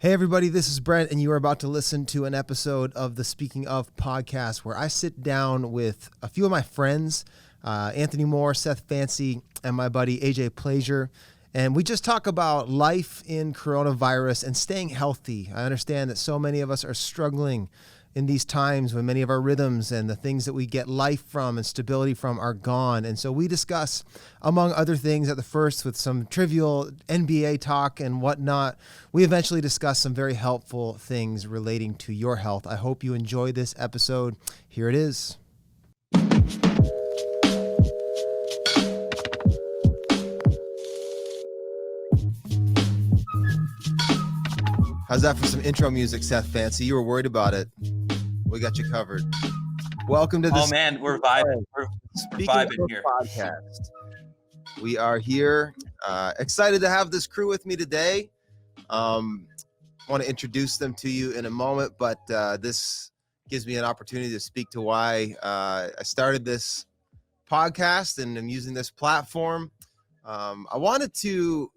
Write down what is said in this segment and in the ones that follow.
Hey everybody, this is Brent, and you are about to listen to an episode of the Speaking of podcast where I sit down with a few of my friends, Anthony Moore, Seth Fancy, and my buddy AJ Pleasure, and we just talk about life in coronavirus and staying healthy. I understand that so many of us are struggling in these times when many of our rhythms and the things that we get life from and stability from are gone. And so we discuss, among other things, at the first with some trivial NBA talk and whatnot, we eventually discuss some very helpful things relating to your health. I hope you enjoy this episode. Here it is. How's that for some intro music, Seth Fancy? You were worried about it. We got you covered. Welcome to the We're vibing. We're vibing here. Podcast. We are here, excited to have this crew with me today. I want to introduce them to you in a moment, but this gives me an opportunity to speak to why I started this podcast and I'm using this platform. I wanted to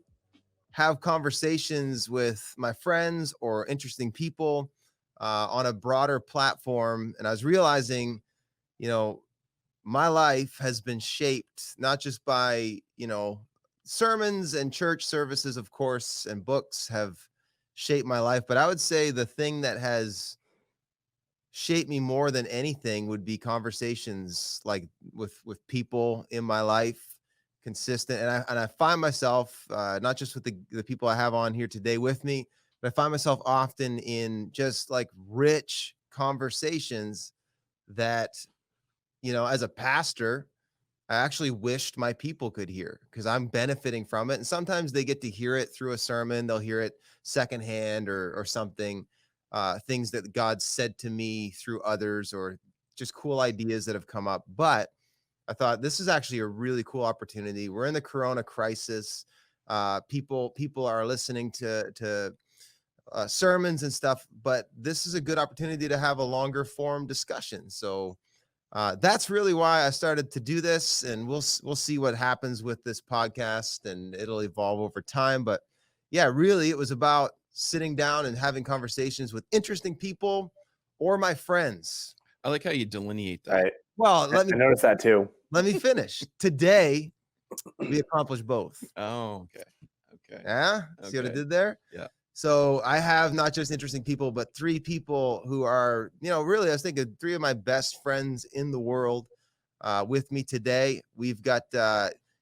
have conversations with my friends or interesting people on a broader platform. And I was realizing, my life has been shaped not just by, sermons and church services, of course, and books have shaped my life. But I would say the thing that has shaped me more than anything would be conversations like with people in my life, consistent. And I find myself, not just with the people I have on here today with me, but I find myself often in just like rich conversations that, as a pastor, I actually wished my people could hear because I'm benefiting from it. And sometimes they get to hear it through a sermon. They'll hear it secondhand or something, things that God said to me through others or just cool ideas that have come up. But I thought this is actually a really cool opportunity. We're in the Corona crisis. People are listening to sermons and stuff, but this is a good opportunity to have a longer form discussion. So that's really why I started to do this, and we'll see what happens with this podcast, and it'll evolve over time. But yeah, really, it was about sitting down and having conversations with interesting people or my friends. I like how you delineate that. Right. Well, I noticed that too. Let me finish. Today, we accomplished both. Oh, okay. Yeah? See what I did there? Yeah. So I have not just interesting people, but three people who are, really, I was thinking three of my best friends in the world with me today. We've got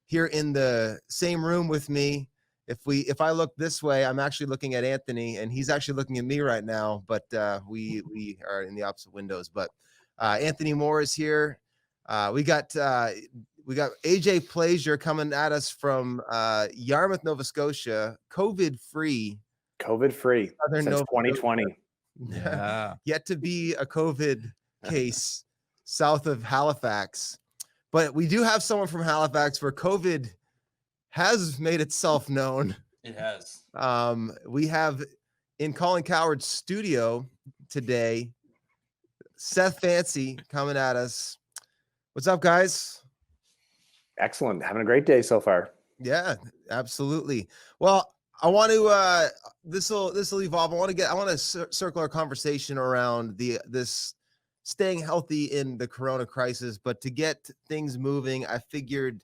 here in the same room with me. If I look this way, I'm actually looking at Anthony, and he's actually looking at me right now. But we are in the opposite windows. But Anthony Moore is here. We got AJ Pleasure coming at us from Yarmouth, Nova Scotia, COVID-free since 2020. Yeah. Yet to be a COVID case south of Halifax. But we do have someone from Halifax where COVID has made itself known. It has. We have in Colin Coward's studio today, Seth Fancy coming at us. What's up, guys? Excellent. Having a great day so far. Yeah, absolutely. Well, I want to this will evolve. I want to circle our conversation around this staying healthy in the Corona crisis. But to get things moving, I figured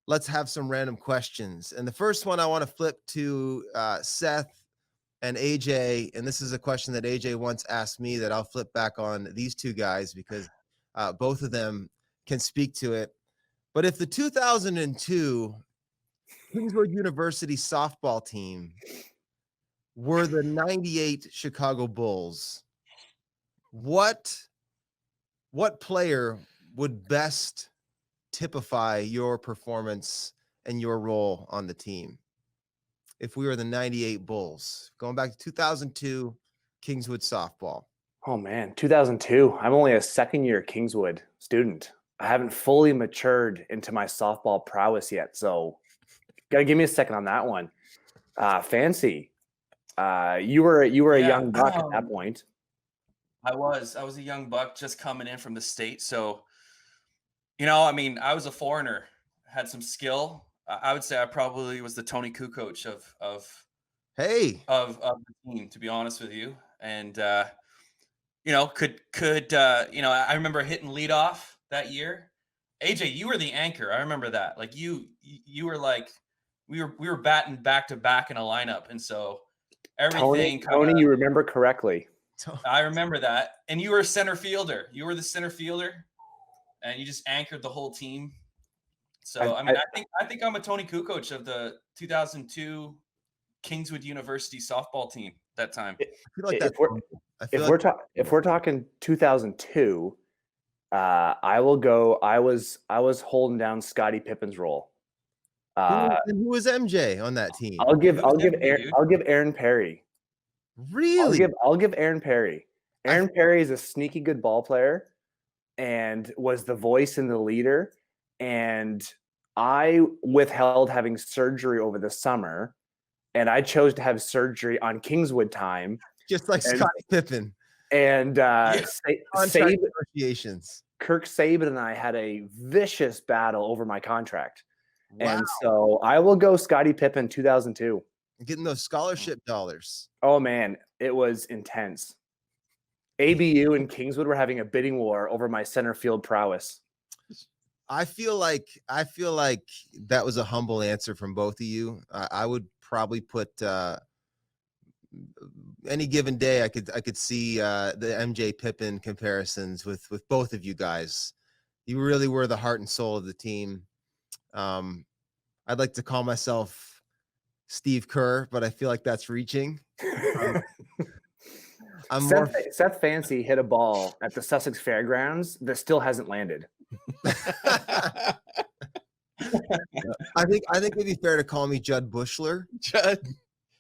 let's have some random questions. And the first one I want to flip to Seth and AJ. And this is a question that AJ once asked me that I'll flip back on these two guys because both of them can speak to it. But if the 2002 Kingswood University softball team were the 98 Chicago Bulls, what player would best typify your performance and your role on the team if we were the 98 Bulls? Going back to 2002 Kingswood softball. Oh man, 2002. I'm only a second-year Kingswood student. I haven't fully matured into my softball prowess yet, so gotta give me a second on that one. Fancy. You were a young buck at that point. I was a young buck just coming in from the state. So, I was a foreigner, had some skill. I would say I probably was the Tony Kukoc of Hey, of the team, to be honest with you. And could I remember hitting leadoff that year. AJ, you were the anchor. I remember that. Like you were like we were batting back to back in a lineup, and so everything Tony, you remember correctly. I remember that. And you were a center fielder. You were the center fielder, and you just anchored the whole team. So I think I'm a Tony Kukoc of the 2002 Kingswood University softball team that time. I feel like that's If we're talking 2002, I will go. I was holding down Scottie Pippen's role. who was MJ on that team? I'll give Aaron Perry. Really? I'll give Aaron Perry. Aaron Perry is a sneaky good ball player and was the voice and the leader. And I withheld having surgery over the summer, and I chose to have surgery on Kingswood time. Just like Scottie Pippen. And negotiations. Kirk Saban and I had a vicious battle over my contract. Wow. And so I will go Scottie Pippen 2002. Getting those scholarship dollars. Oh, man, it was intense. ABU and Kingswood were having a bidding war over my center field prowess. I feel like that was a humble answer from both of you. I would probably put any given day I could see the MJ Pippen comparisons with both of you guys. You really were the heart and soul of the team. I'd like to call myself Steve Kerr, but I feel like that's reaching. Seth Fancy hit a ball at the Sussex Fairgrounds that still hasn't landed. I think it'd be fair to call me Judd Bushler. Judd,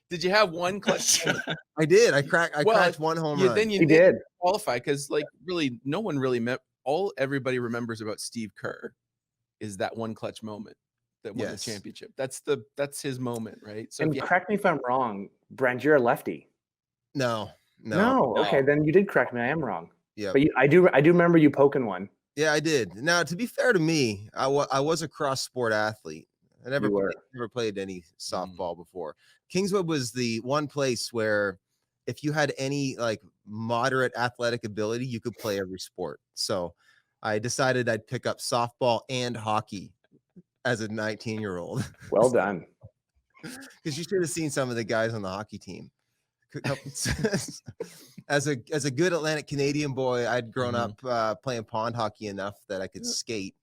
did you have one clutch? I did. I cracked one home run. Then you did qualify because, like, really, no one really met. All everybody remembers about Steve Kerr is that one clutch moment that won the championship. That's his moment, right? So, and correct me if I'm wrong, Brent. You're a lefty. No. Okay, then you did correct me. I am wrong. Yeah, but I do remember you poking one. Yeah, I did. Now, to be fair to me, I was a cross sport athlete. I never played any softball before. Kingswood was the one place where if you had any like moderate athletic ability, you could play every sport. So I decided I'd pick up softball and hockey as a 19-year-old. Well done. Because you should have seen some of the guys on the hockey team. As a good Atlantic Canadian boy, I'd grown up playing pond hockey enough that I could skate.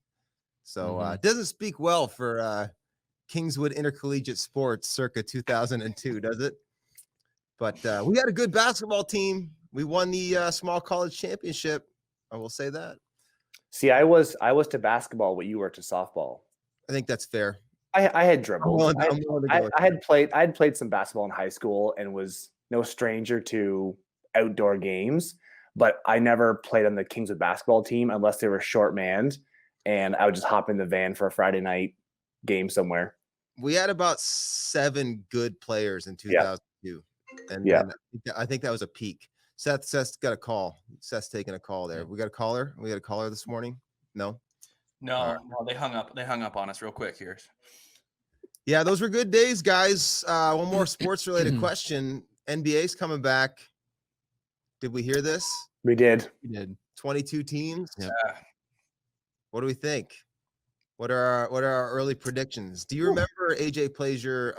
So it doesn't speak well for Kingswood Intercollegiate Sports circa 2002, does it? But we had a good basketball team. We won the small college championship. I will say that. See, I was to basketball what you were to softball. I think that's fair. I had dribbled. I had played some basketball in high school and was no stranger to outdoor games, but I never played on the Kingswood basketball team unless they were short manned, and I would just hop in the van for a Friday night game somewhere. We had about 7 good players in 2002, and I think that was a peak. Seth's got a call. Seth's taking a call there. We got a caller. We got a caller this morning. No, they hung up. They hung up on us real quick here. Yeah, those were good days, guys. One more sports related question. NBA's coming back. Did we hear this? We did. 22 teams. Yeah. What do we think? What are our early predictions? Do you remember AJ plays your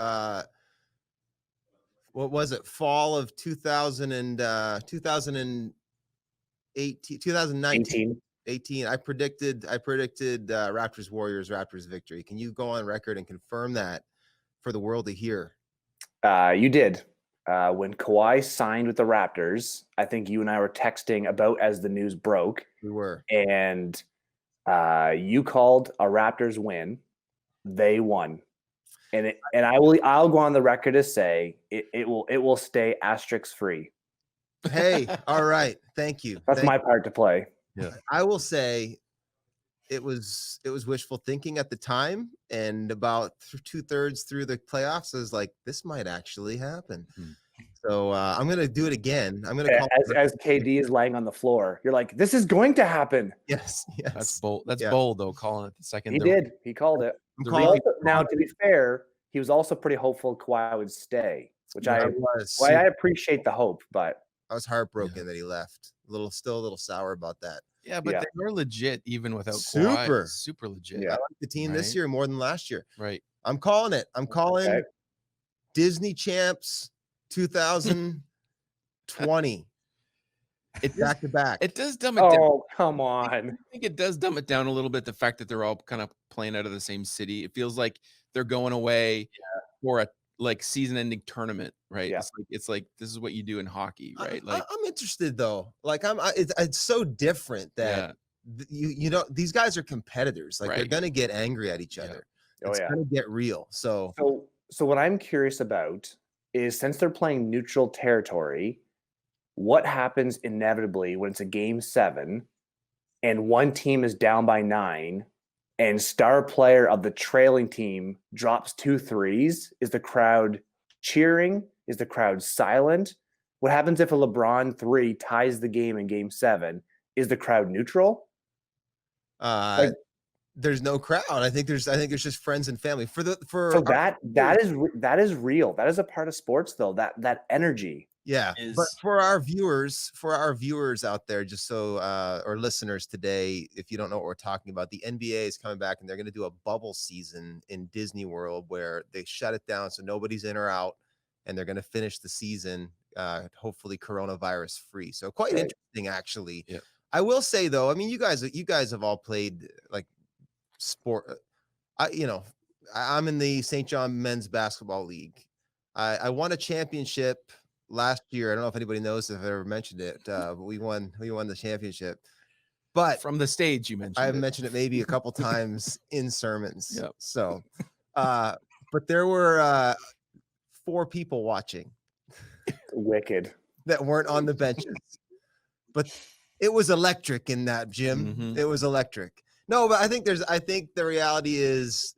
what was it? Fall of 2019. 18. I predicted Raptors Warriors victory. Can you go on record and confirm that for the world to hear? You did. When Kawhi signed with the Raptors, I think you and I were texting about as the news broke. We were. And you called a Raptors win. They won. And I'll go on the record to say it will stay asterisk free. Hey, all right. Thank you. That's my part to play. Yeah. I will say it was wishful thinking at the time, and about 2/3 through the playoffs, I was like, this might actually happen. So I'm gonna do it again. I'm gonna call as KD is laying on the floor. You're like, this is going to happen. Yes. That's bold. That's bold though. Calling it the second. He did. He called it. Now, to be fair, he was also pretty hopeful Kawhi would stay. which I I was well, I super- appreciate the hope, but I was heartbroken that he left. Still a little sour about that. Yeah, but Yeah. they were legit even without Super. Kawhi. Super legit. Yeah. I like the team this Right. year more than last year. Right. I'm calling it. I'm calling Okay. Disney Champs 2020 It does, back to back. it does dumb it down. Oh, come I on. think it does dumb it down a little bit. The fact that they're all kind of playing out of the same city. It feels like they're going away for a like season-ending tournament, right? Yeah. It's like this is what you do in hockey, right? Like I'm interested though. Like it's so different that you know these guys are competitors. Like they're Right. gonna get angry at each Yeah. other. Oh, It's yeah. gonna get real. So So what I'm curious about is since they're playing neutral territory, what happens inevitably when it's a game 7 and one team is down by 9 and star player of the trailing team drops 2 threes? Is the crowd cheering? Is the crowd silent? What happens if a LeBron 3 ties the game in game 7? Is the crowd neutral? there's no crowd. I think there's just friends and family for So our that viewers. is real. That is a part of sports though. That energy. Yeah, Is but for our viewers out there, just so or listeners today, if you don't know what we're talking about, the NBA is coming back and they're going to do a bubble season in Disney World where they shut it down so nobody's in or out, and they're going to finish the season hopefully coronavirus free. So quite Right. interesting, actually. Yeah. I will say though, I mean, you guys have all played like sport. I'm in the St. John Men's Basketball League. I won a championship last year. I don't know if anybody knows if I've ever mentioned it, but we won the championship. But from the stage you mentioned. I've mentioned it maybe a couple times in sermons. Yep. So, but there were 4 people watching Wicked. that weren't on the benches, but it was electric in that gym. Mhm. It was electric. No, but I think the reality is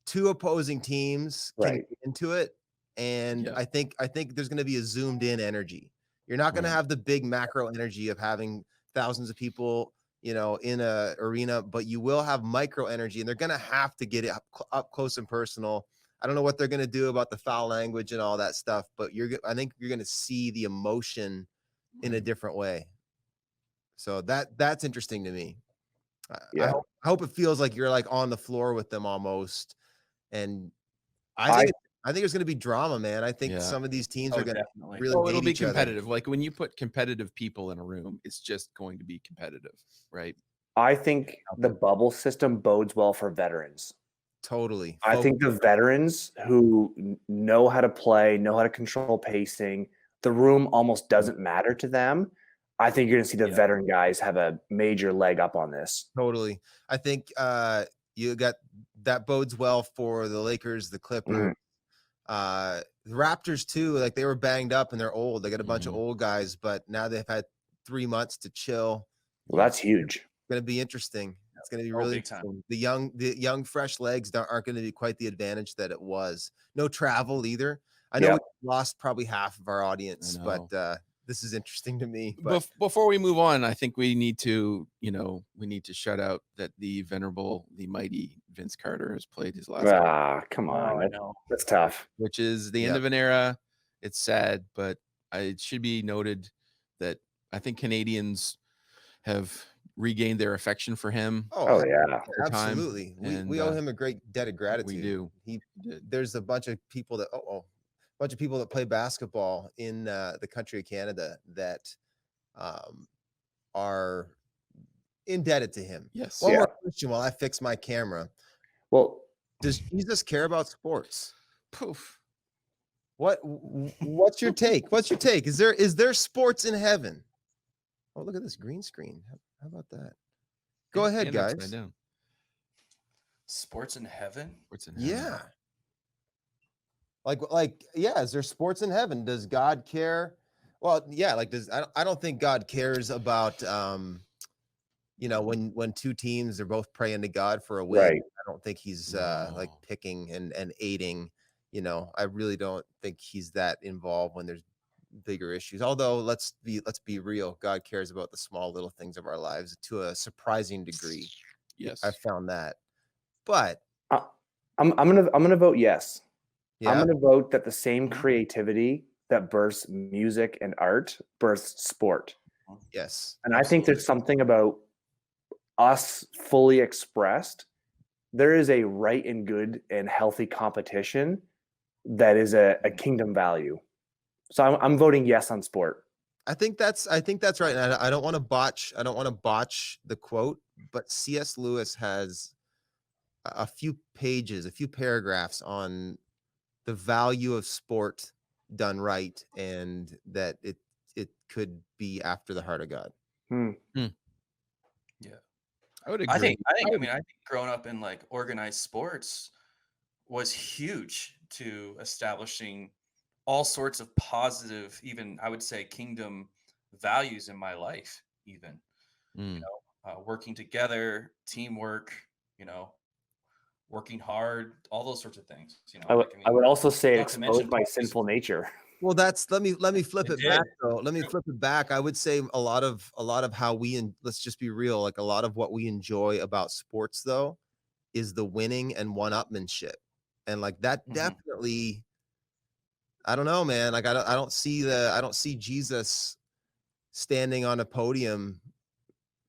2 opposing teams can Right. get into it. And Yeah. I think there's going to be a zoomed in energy. You're not going to Right. have the big macro energy of having thousands of people, in a arena, but you will have micro energy, and they're going to have to get it up close and personal. I don't know what they're going to do about the foul language and all that stuff, but I think you're going to see the emotion in a different way. So that's interesting to me. Yeah. I hope it feels like you're like on the floor with them almost. And I think it's going to be drama, man. I think Yeah. some of these teams are going to definitely. really Well, it'll hate be each other. competitive. Like when you put competitive people in a room, it's just going to be competitive, right? I think the bubble system bodes well for veterans. Totally. I think the veterans who know how to play, know how to control pacing, the room almost doesn't matter to them. I think you're going to see the veteran guys have a major leg up on this. Totally. I think you got that bodes well for the Lakers, the Clippers, the Raptors too. Like they were banged up and they're old. They got a bunch of old guys, but now they've had 3 months to chill. Well, that's huge. It's going to be interesting. It's going to be Oh, really big time. the young fresh legs aren't going to be quite the advantage that it was. No travel either. I know Yep. we lost probably half of our audience, I but know. this is interesting to me. But Before we move on, I think we need to shout out that the mighty Vince Carter has played his last game, Come Oh, on. I know. That's tough. which is the end of an era. It's sad, but it should be noted that I think Canadians have regained their affection for him. Oh, yeah. over time, absolutely. and, We owe him a great debt of gratitude. We do. There's a bunch of people that play basketball in the country of Canada that are indebted to him. Yes. One Yeah. more question while I fix my camera. Well, Does Jesus care about sports? Poof. What's your take? What's your take? Is there sports in heaven? Oh, look at this green screen. How about that? Go ahead, And upside guys. down. Sports in heaven? Sports in heaven. Yeah. Is there sports in heaven? Does God care? Well, yeah, I don't think God cares about when 2 teams are both praying to God for a win. Right. I don't think he's No. like picking and aiding, I really don't think he's that involved when there's bigger issues. Although let's be real, God cares about the small little things of our lives to a surprising degree. Yes. I found that. But I'm gonna vote yes. I'm Yeah. going to vote that the same Mhm. creativity that births music and art births sport. Yes. And I think there's something about us fully expressed. There is a right and good and healthy competition that is a kingdom value. So I'm voting yes on sport. I think that's right. And I don't want to botch the quote, but C.S. Lewis has a few pages, a few paragraphs on the value of sport done right, and that it could be after the heart of God. Yeah. I would I agree. think I mean I think growing up in like organized sports was huge to establishing all sorts of positive, even I would say kingdom values in my life, even Mm. working together, teamwork, you know, working hard, all those sorts of things. You know, like I I mean, would also say it not to mention exposed my politics. sinful nature. Well, that's let me flip It it back did. though. Let me True. flip it back. I would say a lot of how let's just be real, like a lot of what we enjoy about sports though is the winning and one-upmanship. And like that Mhm. definitely, I don't know, man. Like I don't see Jesus standing on a podium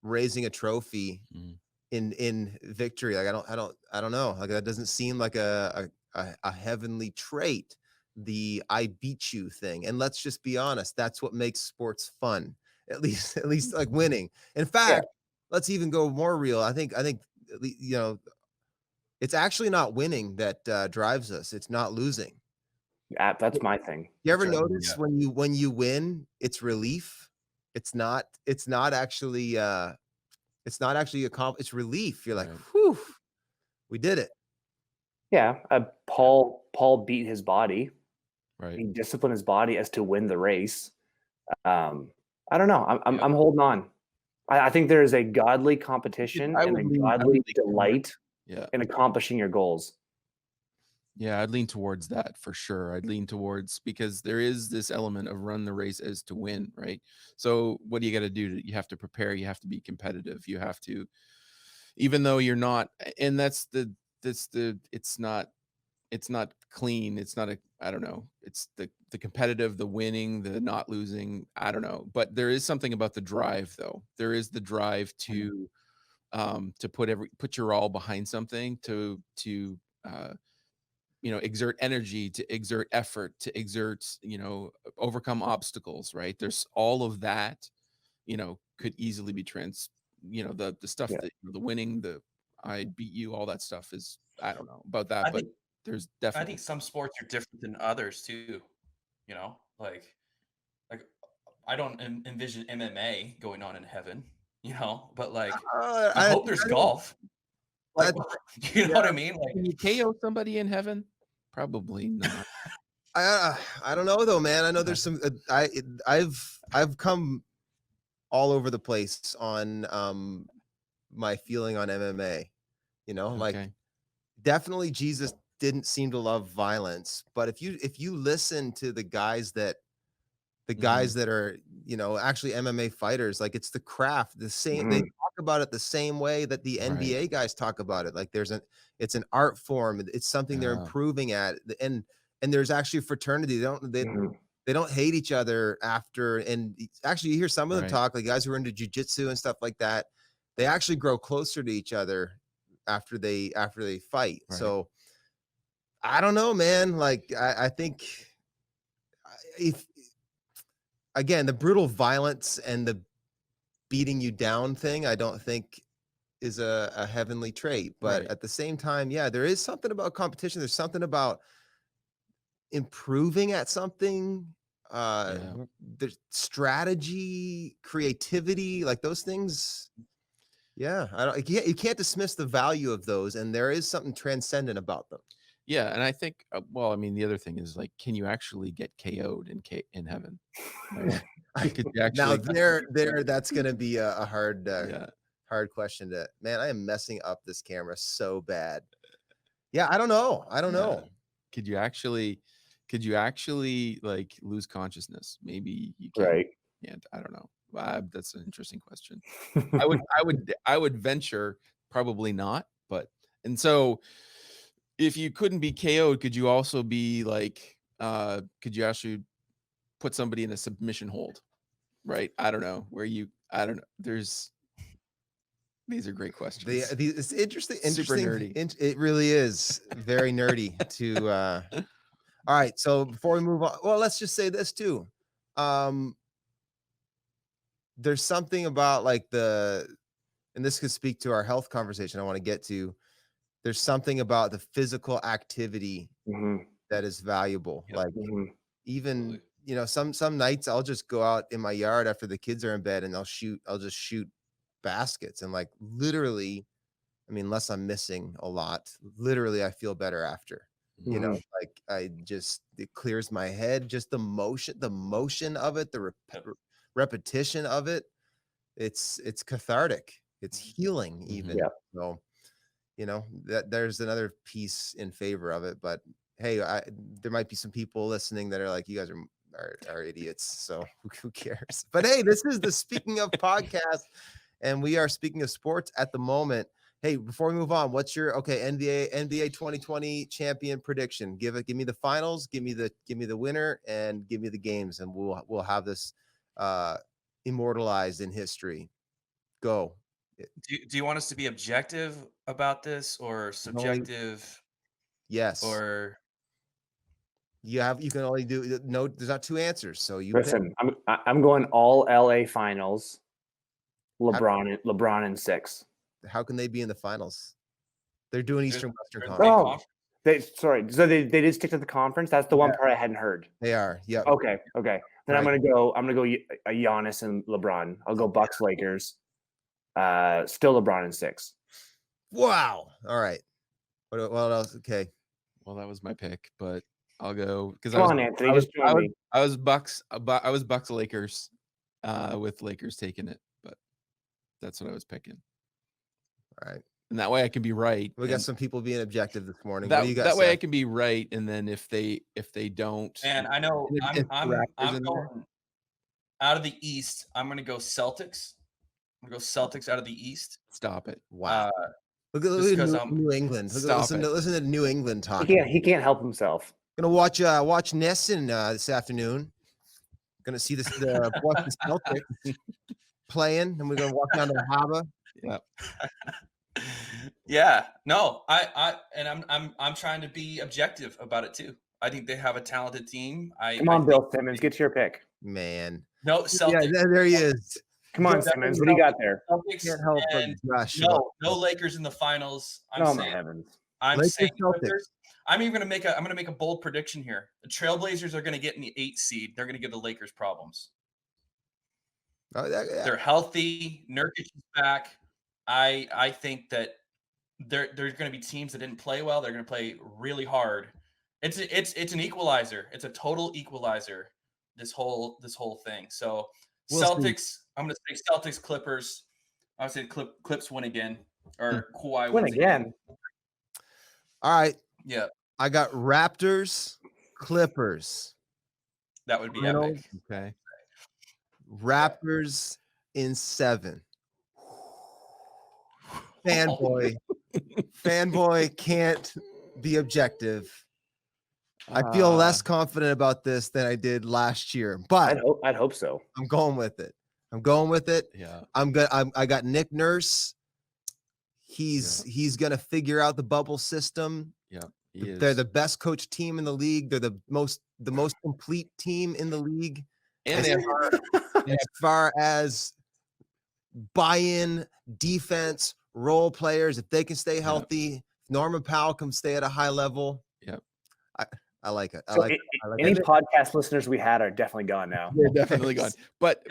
raising a trophy Mm. in victory. Like I don't know. Like that doesn't seem like a heavenly trait, the I beat you thing. And let's just be honest, that's what makes sports fun. At least like winning. In fact, let's even go more real. I think you know, it's actually not winning that drives us. It's not losing. That's my thing. You ever That's right. notice when you win, it's relief. It's not actually it's relief. You're like, Right. whew, we did it. Yeah, Paul beat his body. Right. He disciplined his body as to win the race. I don't know. I'm Yeah. I'm holding on. I think there is a godly competition I and would a lean- I would godly lean towards- delight Yeah. in accomplishing your goals. Yeah, I'd lean towards that for sure. I'd lean towards, because there is this element of run the race as to win, right? So what do you got to do? You have to prepare, you have to be competitive, you have to, even though you're not, and it's not clean. It's not I don't know. It's the competitive, the winning, the not losing. I don't know. But there is something about the drive though. There is the drive to put your all behind something, to exert energy, to exert effort, to exert, overcome obstacles, right? There's all of that, could easily be the stuff Yeah. that the winning, the I beat you, all that stuff is, I don't know about that, I but think there's I definitely, think some sports are different than others too. You know, like I don't envision MMA going on in heaven. You know, but like I hope there's golf. Like, you know what I mean? Like, can you KO somebody in heaven? Probably not. I don't know though, man. I know there's some I've come all over the place on my feeling on MMA. Like Okay. definitely Jesus didn't seem to love violence, but if you listen to the guys that are, actually MMA fighters, like it's the craft, the same, they talk about it the same way that the Right. NBA guys talk about it. Like it's an art form, it's something they're improving at. And there's actually fraternity. They don't hate each other after. And actually you hear some of them talk, like guys who are into jujitsu and stuff like that, they actually grow closer to each other after they fight. Right. So I don't know, man. Like I think if, again, the brutal violence and the beating you down thing, I don't think is a heavenly trait. But Right. at the same time, yeah, there is something about competition. There's something about improving at something. There's strategy, creativity, like those things. Yeah, you can't dismiss the value of those, and there is something transcendent about them. Yeah, and I think, well, I mean, the other thing is, like, can you actually get KO'd in heaven? Right? Could you Now actually that's gonna be a hard yeah. hard question to, man, I am messing up this camera so bad. Yeah, I don't know. I don't know. Could you actually like lose consciousness? Maybe you can. Right. Yeah, I don't know. That's an interesting question. I would venture probably not, but, and so if you couldn't be KO'd, could you also be like, could you actually put somebody in a submission hold? Right? I don't know. I don't know. These are great questions. It's interesting. Super nerdy. It really is very nerdy to. All right. So before we move on, well, let's just say this too. There's something about like and this could speak to our health conversation I want to get to. There's something about the physical activity that is valuable. Yep. Like even, Absolutely. some nights I'll just go out in my yard after the kids are in bed and I'll just shoot baskets, and like literally, I mean, unless I'm missing a lot, literally I feel better after. Like it clears my head, just the motion of it, the repetition of it. It's cathartic. It's healing even. Yeah. So, that there's another piece in favor of it, but hey, there might be some people listening that are like, you guys are idiots. So who cares? But hey, this is the Speaking of podcast, and we are speaking of sports at the moment. Hey, before we move on, what's your NBA 2020 champion prediction? Give me the finals, give me the winner, and give me the games, and we'll have this immortalized in history. Go. Do you want us to be objective about this or subjective? Yes. Or you can only do no. There's not two answers, so you listen. I'm going all LA finals. LeBron in 6. How can they be in the finals? They're doing Eastern Western Conference. Conference. So they did stick to the conference. That's the one part I hadn't heard. They are. Yeah. Okay. Then Right. I'm gonna go a Giannis and LeBron. I'll go Bucks Lakers. Still LeBron in 6. Wow. All right. What else? Okay. Well, that was my pick, but I'll go because Anthony, just join me. I was Bucks Lakers, with Lakers taking it, but that's what I was picking. All right. And that way I can be right. We got some people being objective this morning. That, what do you got? That way I can be right, and then if they don't, and I know I'm going out of the East. I'm going to go Celtics. I'm going to go Celtics out of the East. Stop it! Wow. Look at New England. Listen to New England talk. He can't help himself. Gonna watch Nesson this afternoon. Gonna see the Boston Celtics playing, and we're gonna walk down to the harbor. Yeah. Yeah. No, I'm trying to be objective about it too. I think they have a talented team. Come on, Bill Simmons, get your pick. Man. No, Celtics. Yeah, there he is. Come on, Simmons. What do you got there? Can't help but no Lakers in the finals. I'm saying Lakers. I'm gonna make a bold prediction here. The Trailblazers are gonna get in the 8th seed. They're gonna give the Lakers problems. They're healthy. Nurkic is back. I think that there's going to be teams that didn't play well. They're going to play really hard. It's an equalizer. It's a total equalizer. This whole thing. So Celtics. I'm going to say Celtics. Clippers. I would say Clips win again, or Kawhi win again. All right. Yeah. I got Raptors, Clippers. That would be epic. Okay. Raptors in 7. Fanboy can't be objective. I feel less confident about this than I did last year, but I'd hope so. I'm going with it. Yeah. I got Nick Nurse. He's gonna figure out the bubble system. Yeah. They're the best coach team in the league. They're the most complete team in the league. And as far as buy-in, defense, role players, if they can stay healthy, Norman Powell can stay at a high level. Yep. I like it. I So like any podcast listeners we had are definitely gone now. They're definitely gone. But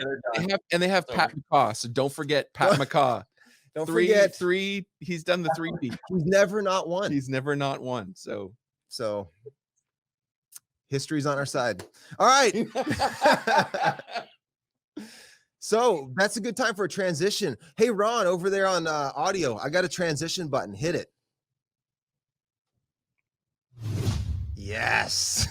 they have Pat McCaw. So don't forget Pat McCaw. Don't forget 3. He's done the 3 beat. He's never not won. So history's on our side. All right. So that's a good time for a transition. Hey, Ron, over there on audio, I got a transition button. Hit it. Yes.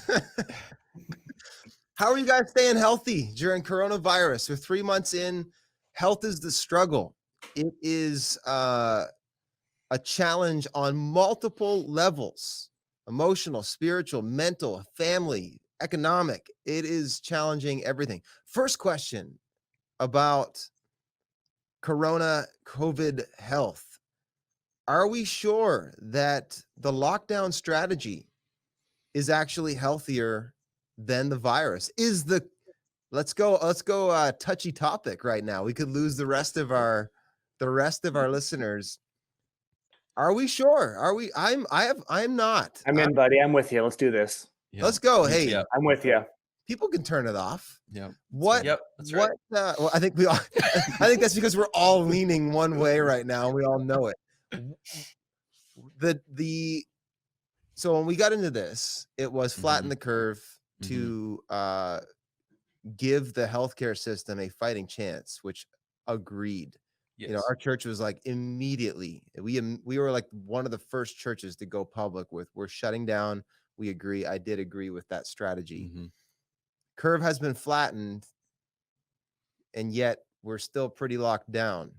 How are you guys staying healthy during coronavirus? We're 3 months in. Health is the struggle. It is a a challenge on multiple levels: emotional, spiritual, mental, family, economic. It is challenging everything. First question about Corona COVID health. Are we sure that the lockdown strategy is actually healthier than the virus? Let's go touchy topic right now. We could lose the rest of our listeners. Are we sure? Are we? I'm not. I'm in, buddy. I'm with you. Let's do this. Yeah. Let's go. Me Hey, too. I'm with you. people can turn it off. Yeah. What? Yep, that's right. Well, I think we all, I think that's because we're all leaning one way right now. We all know it. So when we got into this, it was flatten the curve to give the healthcare system a fighting chance, which agreed. Yes. You know, our church was like immediately, we were like one of the first churches to go public with, we're shutting down. We agree. I did agree with that strategy. Curve has been flattened, and yet we're still pretty locked down.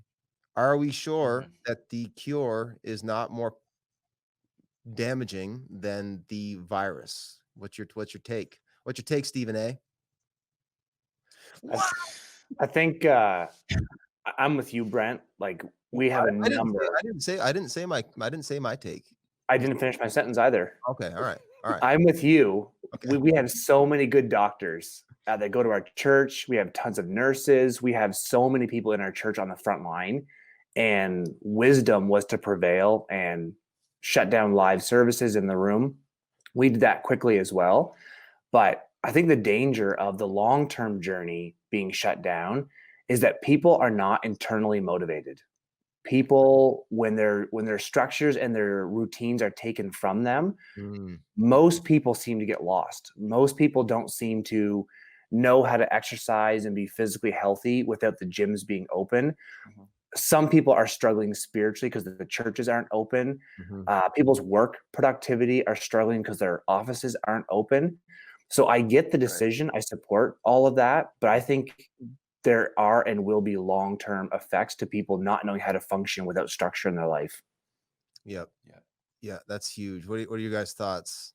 Are we sure that the cure is not more damaging than the virus? What's your take? What's your take, Stephen A? I think I'm with you, Brent. Like we have a number. I didn't say my take. I didn't finish my sentence either. Okay, all right. I'm with you. Okay. We have so many good doctors that go to our church. We have tons of nurses. We have so many people in our church on the front line, and wisdom was to prevail and shut down live services in the room. We did that quickly as well. But I think the danger of the long-term journey being shut down is that people are not internally motivated. People, when their structures and their routines are taken from them, most people seem to get lost. Most people don't seem to know how to exercise and be physically healthy without the gyms being open. Some people are struggling spiritually because the churches aren't open. People's work productivity are struggling because their offices aren't open. So I get the decision. I support all of that, but I think there are and will be long-term effects to people not knowing how to function without structure in their life. Yep. Yeah, that's huge. What are your guys' thoughts?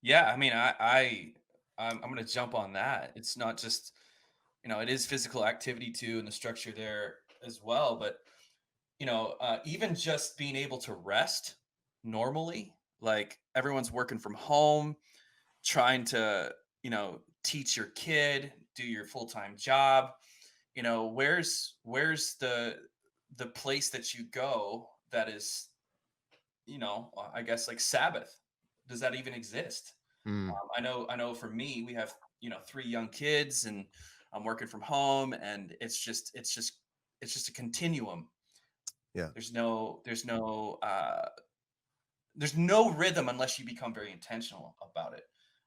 Yeah, I mean, I'm going to jump on that. It's not just, it is physical activity too, and the structure there as well. But even just being able to rest normally, like everyone's working from home, trying to teach your kid, do your full-time job. Where's the place that you go that is, I guess like Sabbath? Does that even exist? I know for me, we have 3 young kids, and I'm working from home, and it's just a continuum. Yeah. There's no rhythm unless you become very intentional about it.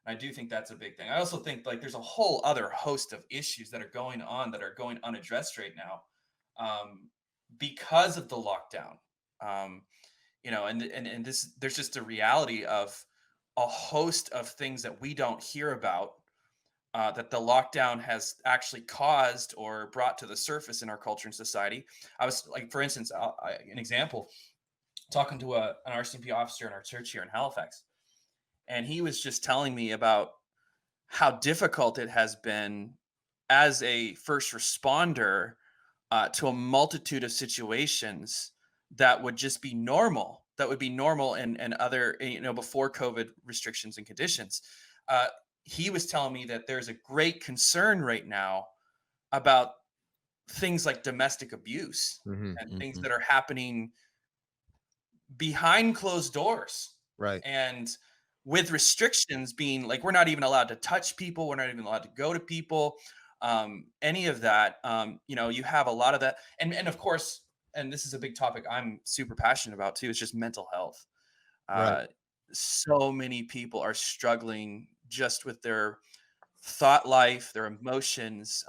I do think that's a big thing. I also think like there's a whole other host of issues that are going on that are going unaddressed right now, because of the lockdown. And this, there's just a reality of a host of things that we don't hear about, that the lockdown has actually caused or brought to the surface in our culture and society. I was like, for instance, an example, talking to an RCMP officer in our church here in Halifax. And he was just telling me about how difficult it has been as a first responder, to a multitude of situations that would just be normal, and other, before COVID restrictions and conditions. He was telling me that there's a great concern right now about things like domestic abuse and things that are happening behind closed doors. Right. And with restrictions being like, we're not even allowed to touch people. We're not even allowed to go to people. Any of that, you have a lot of that. And of course, and this is a big topic I'm super passionate about too, it's just mental health. Right. So many people are struggling just with their thought life, their emotions,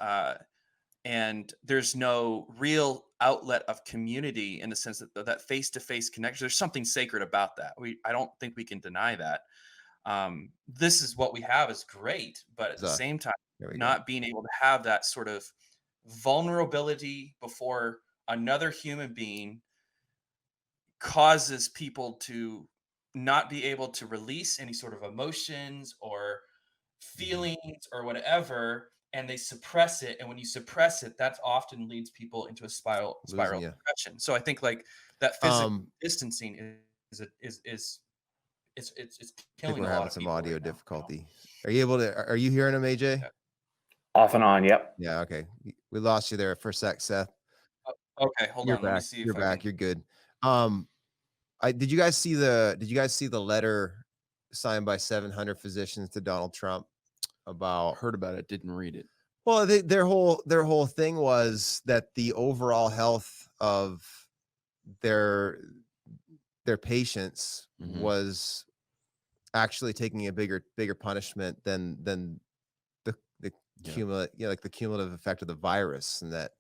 and there's no real outlet of community in the sense that face-to-face connection. There's something sacred about that. I don't think we can deny that. This is what we have is great, but at the same time, not being able to have that sort of vulnerability before another human being causes people to not be able to release any sort of emotions or feelings or whatever, and they suppress it. And when you suppress it, that often leads people into a Losing spiral you. depression. So I think like that physical distancing is I think killing we're a lot having of some people audio right now. difficulty. Are you able to? Are you hearing him, AJ? Yeah. Off and on. Yep. Yeah. Okay. We lost you there for a sec, Seth. Okay, hold You're on. Let me back. see You're if I back. can. You're good. Did you guys see the letter signed by 700 physicians to Donald Trump about? Heard about it, didn't read it. Well, their whole thing was that the overall health of their patients Mhm. was actually taking a bigger punishment than the Yeah. like the cumulative effect of the virus. And that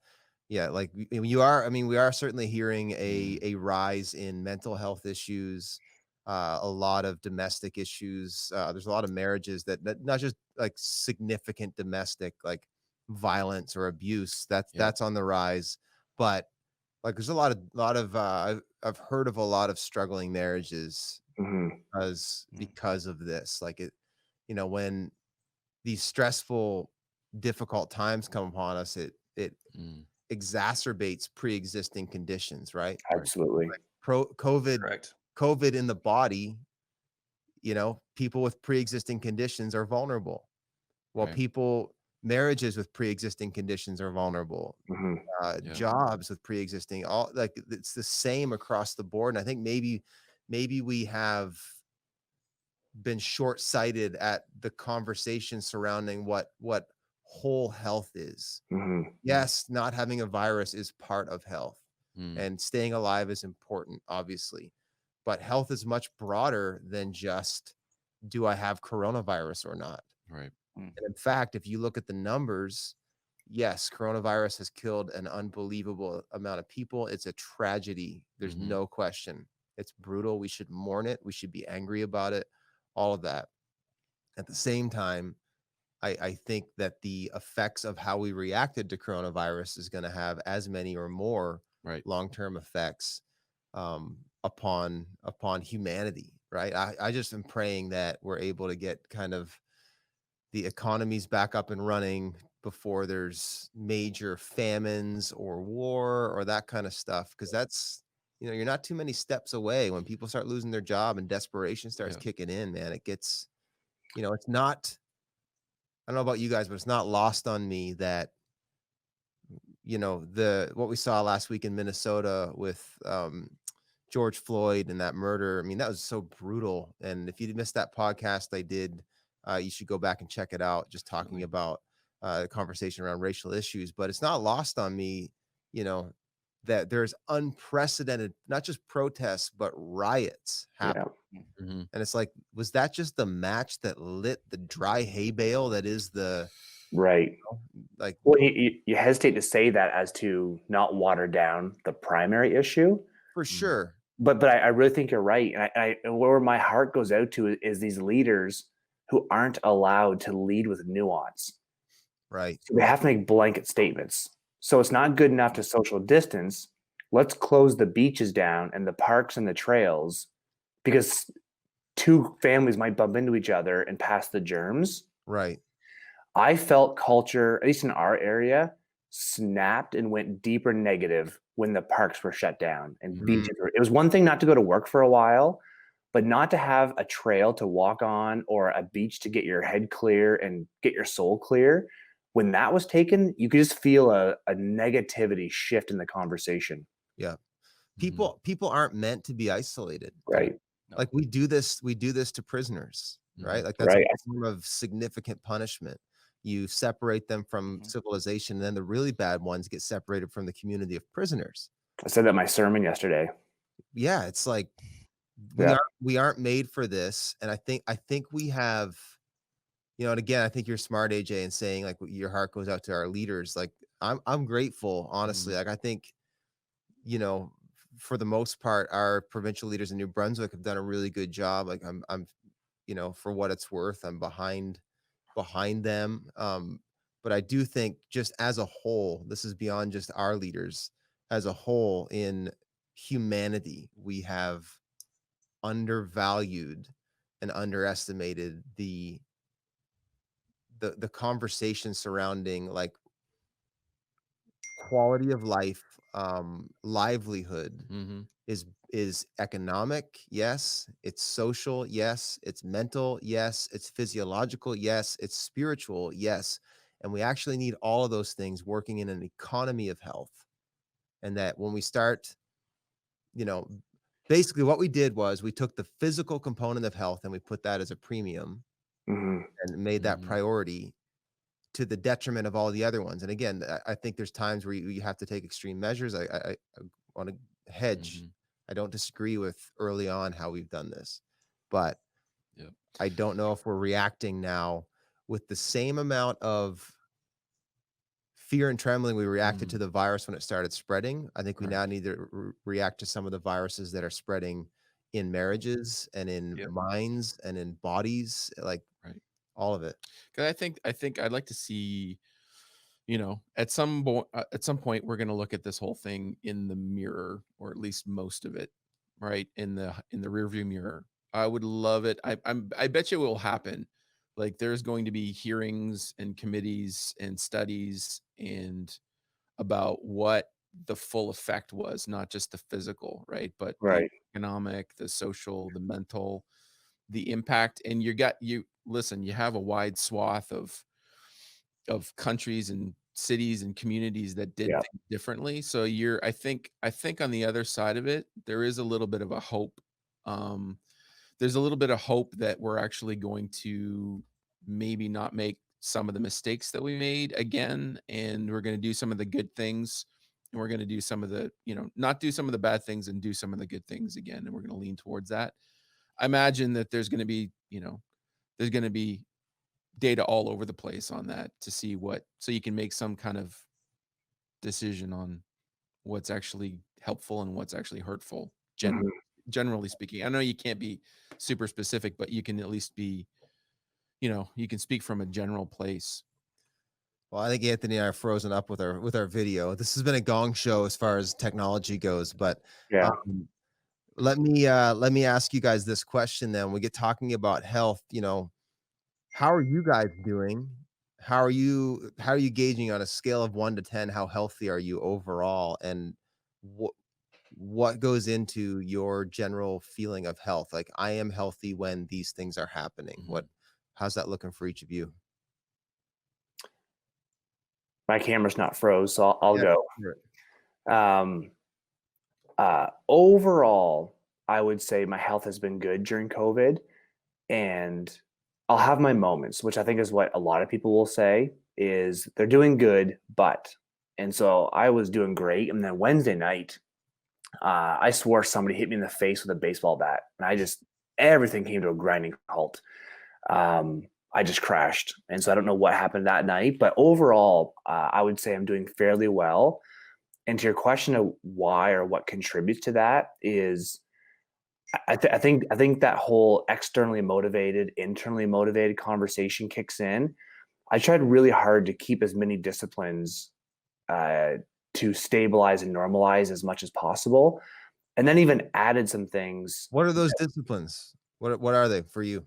like we are certainly hearing a rise in mental health issues, a lot of domestic issues. There's a lot of marriages that not just like significant domestic like violence or abuse that's on the rise, but like there's a lot of I've heard of a lot of struggling marriages Hmm. because of this. Like when these stressful, difficult times come upon us, it Mm. exacerbates pre-existing conditions, right? Absolutely. Correct. COVID in the body, people with pre-existing conditions are vulnerable. While Right. marriages with pre-existing conditions are vulnerable. Hmm. Yeah. Jobs with pre-existing, all like it's the same across the board. And I think maybe we have been short-sighted at the conversation surrounding what whole health is. Hmm. Yes, not having a virus is part of health, Mm. and staying alive is important, obviously, but health is much broader than just, do I have coronavirus or not? Right. And in fact, if you look at the numbers, yes, coronavirus has killed an unbelievable amount of people. It's a tragedy. There's Mhm. no question. It's brutal. We should mourn it. We should be angry about it, all of that. At the same time, I think that the effects of how we reacted to coronavirus is going to have as many or more Right. long-term effects upon humanity, right? I just am praying that we're able to get kind of the economies back up and running before there's major famines or war or that kind of stuff, because that's you're not too many steps away. When people start losing their job and desperation starts Yeah. kicking in, man, it gets it's not, I don't know about you guys, but it's not lost on me that what we saw last week in Minnesota with George Floyd and that murder. I mean, that was so brutal. And if you missed that podcast I did, you should go back and check it out, just talking Absolutely. about the conversation around racial issues. But it's not lost on me, that there's unprecedented, not just protests, but riots happening. Yeah. Mhm. And it's like, was that just the match that lit the dry hay bale that is the, Right. like, Well, you hesitate to say that as to not water down the primary issue, for sure. but I really think you're right. And where my heart goes out to is these leaders who aren't allowed to lead with nuance. Right. So they have to make blanket statements. So it's not good enough to social distance. Let's close the beaches down and the parks and the trails because two families might bump into each other and pass the germs. Right. I felt culture, at least in our area, snapped and went deeper negative when the parks were shut down and Mhm. beaches were. It was one thing not to go to work for a while, but not to have a trail to walk on or a beach to get your head clear and get your soul clear. When that was taken, you could just feel a negativity shift in the conversation. Yeah. Mhm. People aren't meant to be isolated. Right. No. Like we do this to prisoners, right? Mhm. Like that's a Right. form of significant punishment. You separate them from Mhm. civilization, and then the really bad ones get separated from the community of prisoners. I said that in my sermon yesterday. Yeah, it's like Yeah. we aren't made for this. And I think we have, and again, I think you're smart, AJ, in saying like your heart goes out to our leaders. Like I'm grateful, honestly. Mhm. Like I think, for the most part, our provincial leaders in New Brunswick have done a really good job. Like I'm, for what it's worth, I'm behind them. But I do think just as a whole, this is beyond just our leaders, as a whole in humanity, we have undervalued and underestimated the conversation surrounding like quality of life, livelihood, Mm-hmm. is economic, yes, it's social, yes, it's mental, yes, it's physiological, yes, it's spiritual, yes. And we actually need all of those things working in an economy of health. And that when we start, you know, basically what we did was we took the physical component of health and we put that as a premium Mhm. and made that Mm-hmm. priority to the detriment of all the other ones. And again, I think there's times where you have to take extreme measures. I want to hedge. Mm-hmm. I don't disagree with early on how we've done this, but Yep. I don't know if we're reacting now with the same amount of fear and trembling we reacted Mm-hmm. to the virus when it started spreading. I think we now Correct. need to react to some of the viruses that are spreading in marriages and in Yep. minds and in bodies, like Right. all of it. Because I think I'd like to see, at some point we're going to look at this whole thing in the mirror, or at least most of it, right, in the rearview mirror. I would love it. I bet you it will happen. Like there's going to be hearings and committees and studies and about what the full effect was, not just the physical, right, but the Right. economic, the social, the mental, the impact. And you listen, you have a wide swath of countries and cities and communities that did Yeah. things differently. So I think on the other side of it, there is a little bit of a hope. Um, there's a little bit of hope that we're actually going to maybe not make some of the mistakes that we made again, and we're going to do some of the good things, and we're going to do some of the, not do some of the bad things and do some of the good things again, and we're going to lean towards that. I imagine that there's going to be, there's going to be data all over the place on that to see so you can make some kind of decision on what's actually helpful and what's actually hurtful, Mhm. generally speaking. I know you can't be super specific, but you can at least be, you can speak from a general place. Well, I think Anthony and I are frozen up with our video. This has been a gong show as far as technology goes, but Yeah. let me ask you guys this question then. We get talking about health, how are you guys doing? How are you gauging on a scale of 1 to 10 how healthy are you overall, and what goes into your general feeling of health? Like, I am healthy when these things are happening. Mhm. How's that looking for each of you? My camera's not froze, so I'll Yeah, go. sure. Overall, I would say my health has been good during COVID, and I'll have my moments, which I think is what a lot of people will say is they're doing good, but. And so I was doing great, and then Wednesday night, I swore somebody hit me in the face with a baseball bat, and everything came to a grinding halt. I just crashed, and so I don't know what happened that night, but overall, I would say I'm doing fairly well. And to your question of why or what contributes to that is, I think that whole externally motivated, internally motivated conversation kicks in. I tried really hard to keep as many disciplines uh, to stabilize and normalize as much as possible, and then even added some things. What are those disciplines? What are they for you?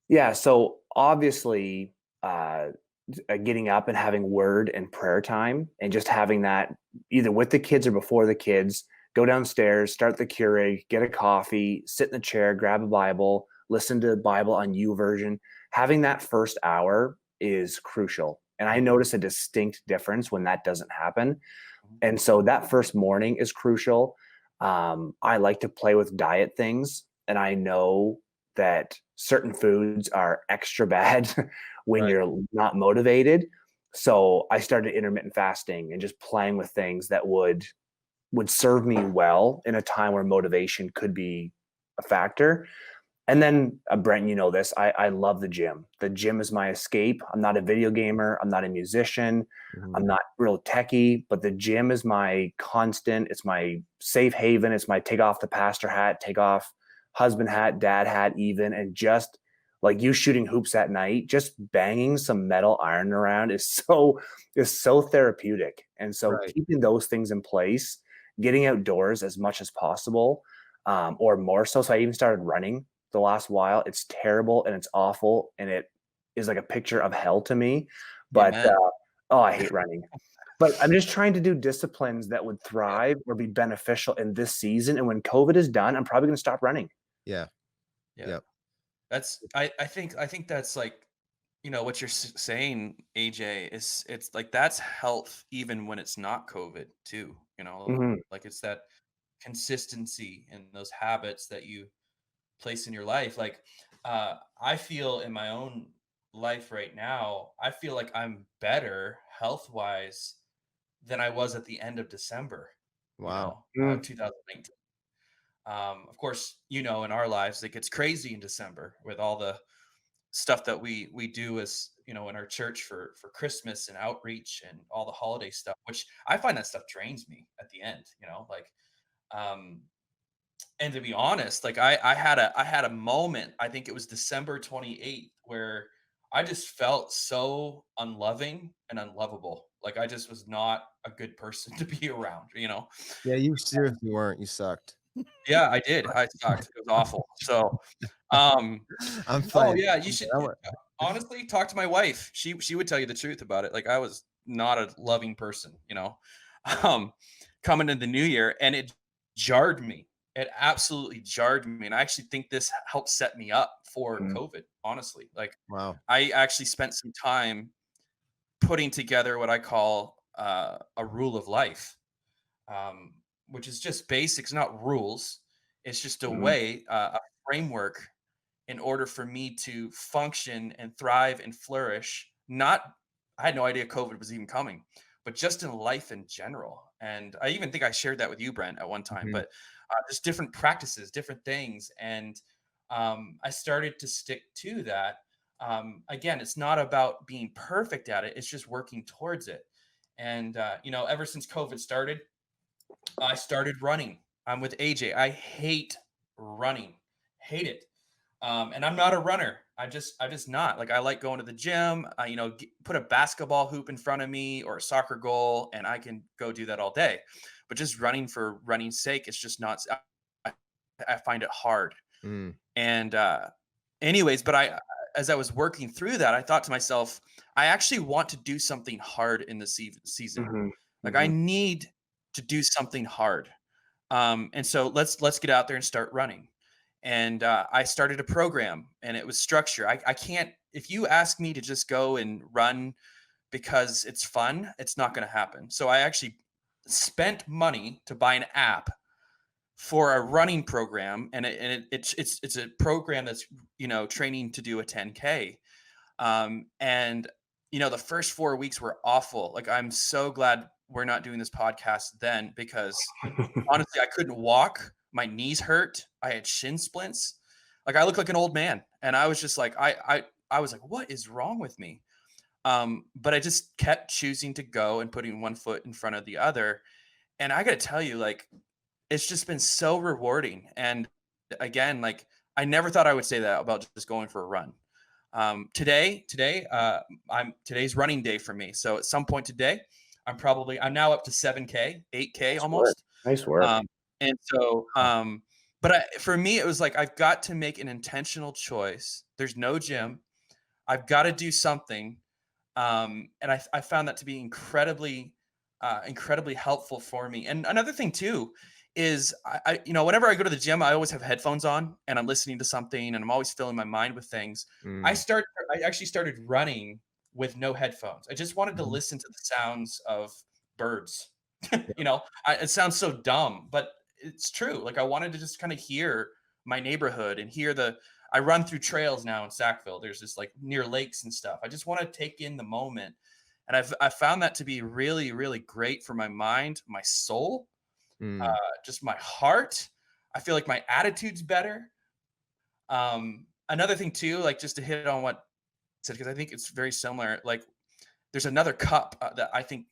Yeah, so obviously, getting up and having word and prayer time, and just having that either with the kids or before the kids. Go downstairs, start the Keurig, get a coffee, sit in the chair, grab a Bible, listen to the Bible on YouVersion. Having that first hour is crucial, and I notice a distinct difference when that doesn't happen. And so that first morning is crucial. I like to play with diet things, and I know that certain foods are extra bad when Right. you're not motivated. So I started intermittent fasting and just playing with things that would serve me well in a time where motivation could be a factor. And then, Brent, you know this, I love the gym. The gym is my escape. I'm not a video gamer. I'm not a musician. I'm not real techie, but the gym is my constant. It's my safe haven. It's my take off the pastor hat, take off husband hat, dad hat, even. And just like you shooting hoops at night, just banging some metal iron around is so therapeutic. And so Right. keeping those things in place getting outdoors as much as possible, or more so. So I even started running the last while. It's terrible and it's awful, and it is like a picture of hell to me. But Amen. oh, I hate running. But I'm just trying to do disciplines that would thrive or be beneficial in this season. And when COVID is done, I'm probably going to stop running. Yeah. Yeah. Yep. That's I think that's like, what you're saying, AJ, is it's like that's health even when it's not COVID too, Mhm. like it's that consistency and those habits that you place in your life. Like I feel in my own life right now, I feel like I'm better health wise than I was at the end of December, Wow. 2019. Of course, in our lives, it gets crazy in December with all the stuff that we do as in our church for Christmas and outreach and all the holiday stuff, which I find that stuff drains me at the end, like um and to be honest, like I had a moment, I think it was December 28th, where I just felt so unloving and unlovable. Like I just was not a good person to be around. Yeah, you seriously weren't. You sucked. Yeah, I did. I sucked. It was awful. So, um, I'm oh fine. yeah, you should honestly talk to my wife. She would tell you the truth about it. Like I was not a loving person. Um, coming into the new year, and it jarred me. It absolutely jarred me, and I actually think this helped set me up for Mhm. COVID. Honestly, like Wow. I actually spent some time putting together what I call a rule of life, um, which is just basics, not rules. It's just a Mhm. way, a framework in order for me to function and thrive and flourish. Not, I had no idea COVID was even coming, but just in life in general. And I even think I shared that with you, Brent, at one time, Mhm. but just different practices, different things. And I started to stick to that. Again, it's not about being perfect at it, it's just working towards it. And, ever since COVID started, I started running. I'm with AJ. I hate running. Hate it. And I'm not a runner. I just not like, I like going to the gym. Put a basketball hoop in front of me or a soccer goal, and I can go do that all day. But just running for running's sake, it's just not. I, I find it hard. Mm. And anyways, but as I was working through that, I thought to myself, I actually want to do something hard in the season. Mhm. Like I Mhm. need to do something hard. And so let's get out there and start running. And I started a program, and it was structure. I can't, if you ask me to just go and run because it's fun, it's not going to happen. So I actually spent money to buy an app for a running program, and it's a program that's training to do a 10K. And the first 4 weeks were awful. Like I'm so glad we're not doing this podcast then, because honestly, I couldn't walk. My knees hurt. I had shin splints. Like I looked like an old man, and I was just like, I was like, what is wrong with me? But I just kept choosing to go and putting one foot in front of the other. And I got to tell you, like, it's just been so rewarding. And again, like I never thought I would say that about just going for a run. Today, today's running day for me. So at some point today, I'm now up to 7K, 8K Nice work. almost. Nice work. And so, but for me, it was like, I've got to make an intentional choice. There's no gym. I've got to do something. And I found that to be incredibly helpful for me. And another thing too is whenever I go to the gym, I always have headphones on and I'm listening to something, and I'm always filling my mind with things. I Mm. actually started running with no headphones. I just wanted to Mhm. listen to the sounds of birds. Yeah. It sounds so dumb, but it's true. Like I wanted to just kind of hear my neighborhood and hear I run through trails now in Sackville. There's just like near lakes and stuff. I just want to take in the moment. And I found that to be really, really great for my mind, my soul, Mm. just my heart. I feel like my attitude's better. Another thing too, like just to hit on what I said, because I think it's very similar. Like there's another cup that I think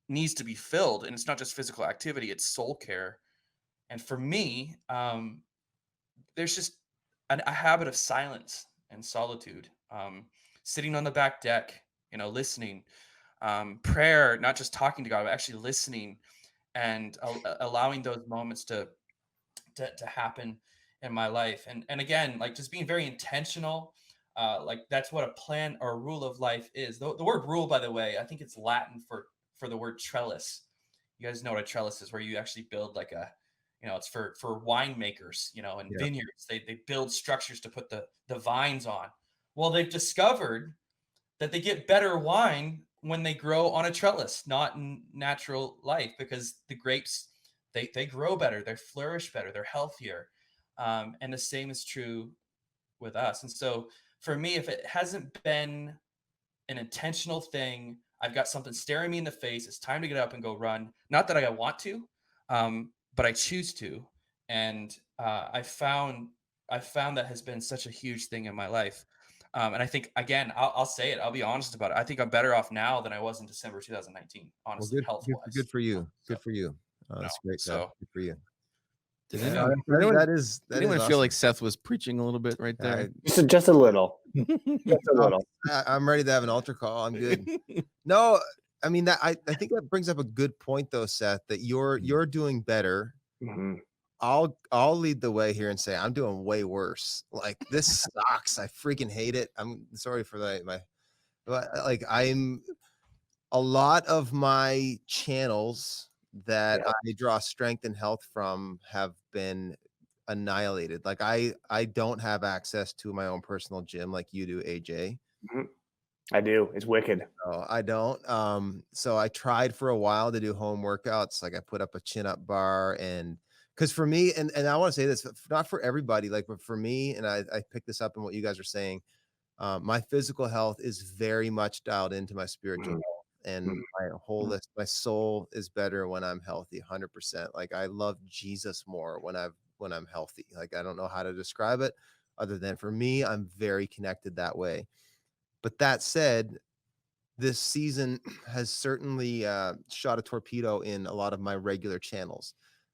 needs to be filled, and it's not just physical activity, it's soul care. And for me, there's just a habit of silence and solitude, sitting on the back deck, listening, prayer, not just talking to God, but actually listening, and allowing those moments to happen in my life. And again, like just being very intentional. Like that's what a plan or a rule of life is. The word rule, by the way, I think it's Latin for the word trellis. You guys know what a trellis is, where you actually build like a, it's for winemakers, and Yeah. vineyards. They build structures to put the vines on. Well, they've discovered that they get better wine when they grow on a trellis, not in natural life, because the grapes, they grow better, they flourish better, they're healthier. And the same is true with us. And so for me, if it hasn't been an intentional thing, I've got something staring me in the face, it's time to get up and go run. Not that I want to, but I choose to. And I found that has been such a huge thing in my life. And I think, again, I'll say it, I'll be honest about it. I think I'm better off now than I was in December 2019, Well, honestly, health wise. good for you. So, Good for you. That's great. so Good for you. Did Yeah, anyone, that is anyone feel awesome. like Seth was preaching a little bit right there? Just a little. Just a little. I'm ready to have an altar call. I'm good. No, I mean that I think that brings up a good point though, Seth, that you're doing better. Mhm. I'll lead the way here and say I'm doing way worse. Like this sucks. I freaking hate it. I'm sorry for like I'm a lot of my channels that Yeah. I draw strength and health from have been annihilated. Like I don't have access to my own personal gym like you do, AJ. Mhm. I do. It's wicked. No, I don't. So I tried for a while to do home workouts. Like I put up a chin up bar and because for me, and I want to say this, not for everybody, like, but for me, and I picked this up in what you guys are saying. My physical health is very much dialed into my spiritual Mhm. health, and Mhm. my soul is better when I'm healthy, 100%. Like I love Jesus more when I'm healthy. Like I don't know how to describe it other than for me, I'm very connected that way. But that said, this season has certainly shot a torpedo in a lot of my regular channels.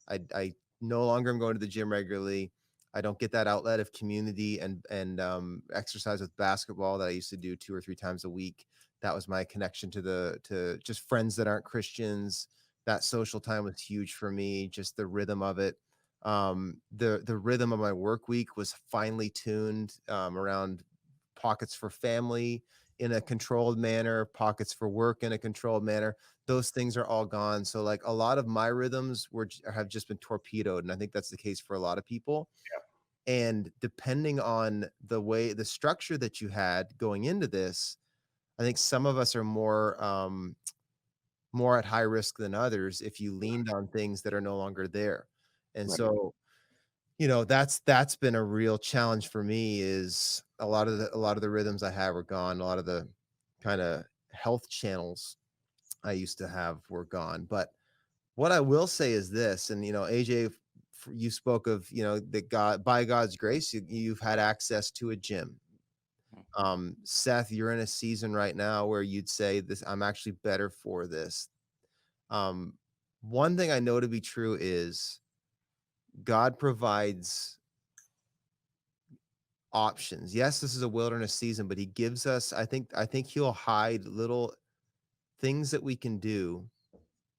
I no longer am going to the gym regularly. I don't get that outlet of community and exercise with basketball that I used to do 2 or 3 times a week. That was my connection to just friends that aren't Christians. That social time was huge for me. Just the rhythm of it. The rhythm of my work week was finely tuned around pockets for family in a controlled manner, pockets for work in a controlled manner. Those things are all gone. So like a lot of my rhythms have just been torpedoed, and I think that's the case for a lot of people. And depending on the structure that you had going into this, I think some of us are more at high risk than others if you leaned on things that are no longer there. And Right. so that's been a real challenge for me is a lot of the rhythms I have are gone. A lot of the kind of health channels I used to have were gone. But what I will say is this, and AJ, you spoke of that God, by God's grace, you've had access to a gym. Seth, you're in a season right now where you'd say this, I'm actually better for this. One thing I know to be true is God provides options. Yes, this is a wilderness season, but he gives us, I think he'll hide little things that we can do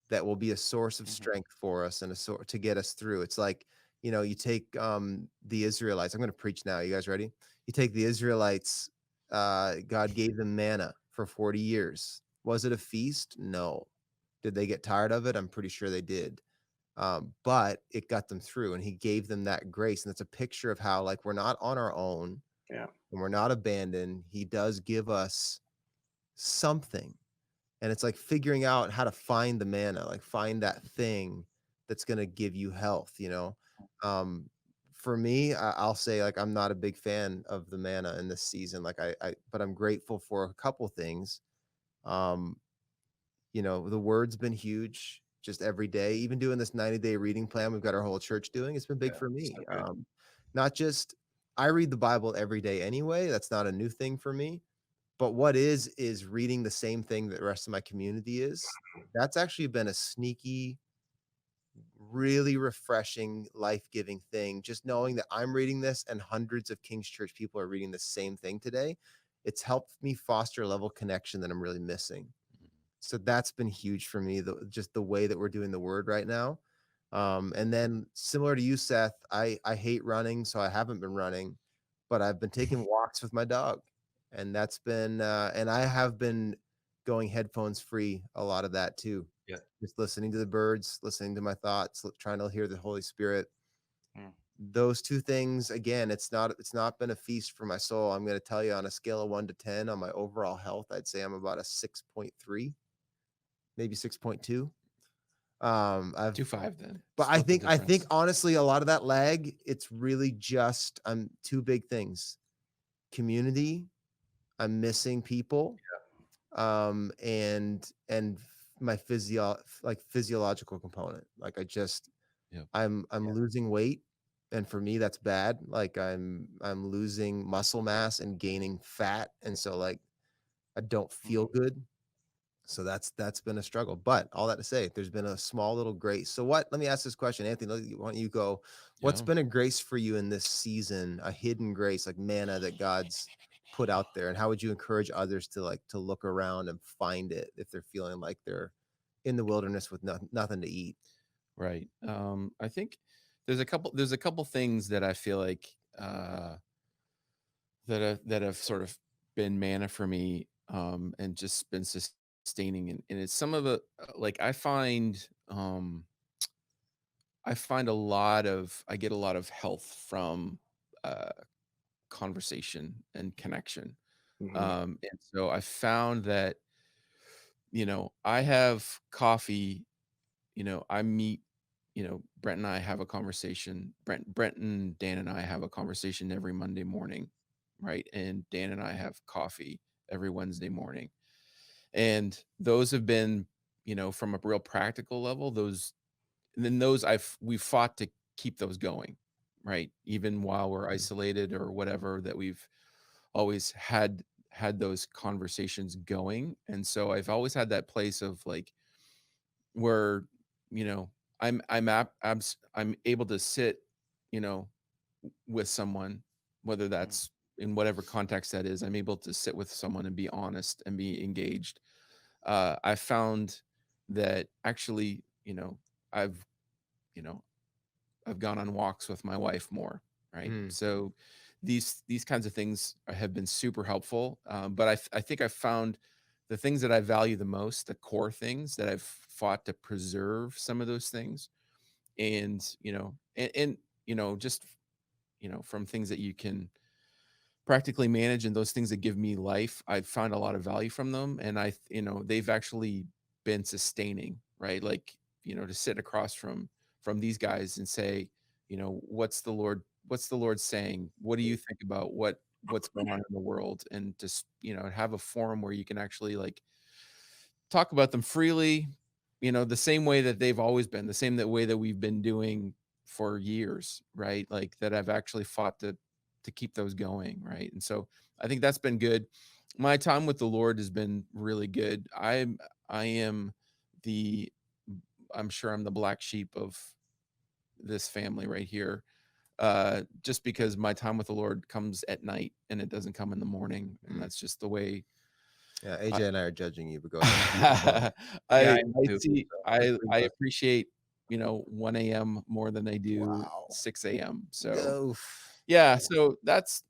that will be a source of Mhm. strength for us and a sort to get us through. It's like, you take the Israelites. I'm going to preach now. You guys ready? You take the Israelites, God gave them manna for 40 years. Was it a feast? No. Did they get tired of it? I'm pretty sure they did. But it got them through and he gave them that grace. And that's a picture of how, like, we're not on our own. Yeah. And we're not abandoned. He does give us something. And it's like figuring out how to find the manna, like find that thing that's going to give you health. For me, I'll say like I'm not a big fan of the manna in this season. Like but I'm grateful for a couple things. Um, the word's been huge just every day, even doing this 90-day reading plan we've got our whole church doing. It's been big Yeah, for me. so good. Not just I read the Bible every day anyway. That's not a new thing for me. But what is reading the same thing that the rest of my community is. That's actually been a sneaky, really refreshing, life-giving thing. Just knowing that I'm reading this and hundreds of King's Church people are reading the same thing today. It's helped me foster a level of connection that I'm really missing. So that's been huge for me, just the way that we're doing the word right now. And then similar to you, Seth, I hate running, so I haven't been running, but I've been taking walks with my dog, and that's been and I have been going headphones free a lot of that too. Yeah. Just listening to the birds, listening to my thoughts, trying to hear the Holy Spirit. Mm. Those two things, again, it's not been a feast for my soul. I'm going to tell you, on a scale of 1 to 10 on my overall health, I'd say I'm about a 6.3, maybe 6.2. I've 2.5 then. But I Split the think difference. honestly, a lot of that lag, it's really just two big things: community. I'm missing people, and my physiological component. Like Yep. I'm losing weight, and for me that's bad. Like I'm losing muscle mass and gaining fat, and so like I don't feel good. So that's been a struggle. But all that to say, there's been a small little grace. So what? Let me ask this question, Anthony. Why don't you go? What's Yeah. been a grace for you in this season? A hidden grace, like manna that God's put out there, and how would you encourage others to look around and find it if they're feeling like they're in the wilderness with nothing to eat? Right. I think there's a couple things that I feel like that have sort of been manna for me, and just been sustaining, and it's some of it, like I get a lot of health from uh conversation and connection. Mhm. And so I found that, I have coffee, I meet, Brent and I have a conversation. Brent and Dan and I have a conversation every Monday morning, right? And Dan and I have coffee every Wednesday morning. And those have been, from a real practical level, and then those we've fought to keep those going, right? Even while we're isolated or whatever, that we've always had those conversations going. And so I've always had that place of like where, you know, I'm able to sit, you know, with someone, whether that's in whatever context that is. I'm able to sit with someone and be honest and be engaged. I found that actually, I've, you know, I've gone on walks with my wife more, right? Mm, So these kinds of things have been super helpful. But I think I found the things that I value the most, the core things that I've fought to preserve some of those things, and just from things that you can practically manage, and those things that give me life, I've found a lot of value from them, and they've actually been sustaining, right? Like, to sit across from these guys and say, what's the Lord saying? What do you think about what's going on in the world? And just, have a forum where you can actually like talk about them freely, the same way that they've always been, the same that way that we've been doing for years, right? Like that I've actually fought to keep those going, right? And so I think that's been good. My time with the Lord has been really good. I am the I'm sure I'm the black sheep of this family right here. Just because my time with the Lord comes at night and it doesn't come in the morning. And that's just the way yeah, I, AJ and I are judging you, but go ahead. Yeah, I I do. see. So I agree with- appreciate 1 a.m. more than I do Wow. 6 a.m. So Oof. yeah, so that's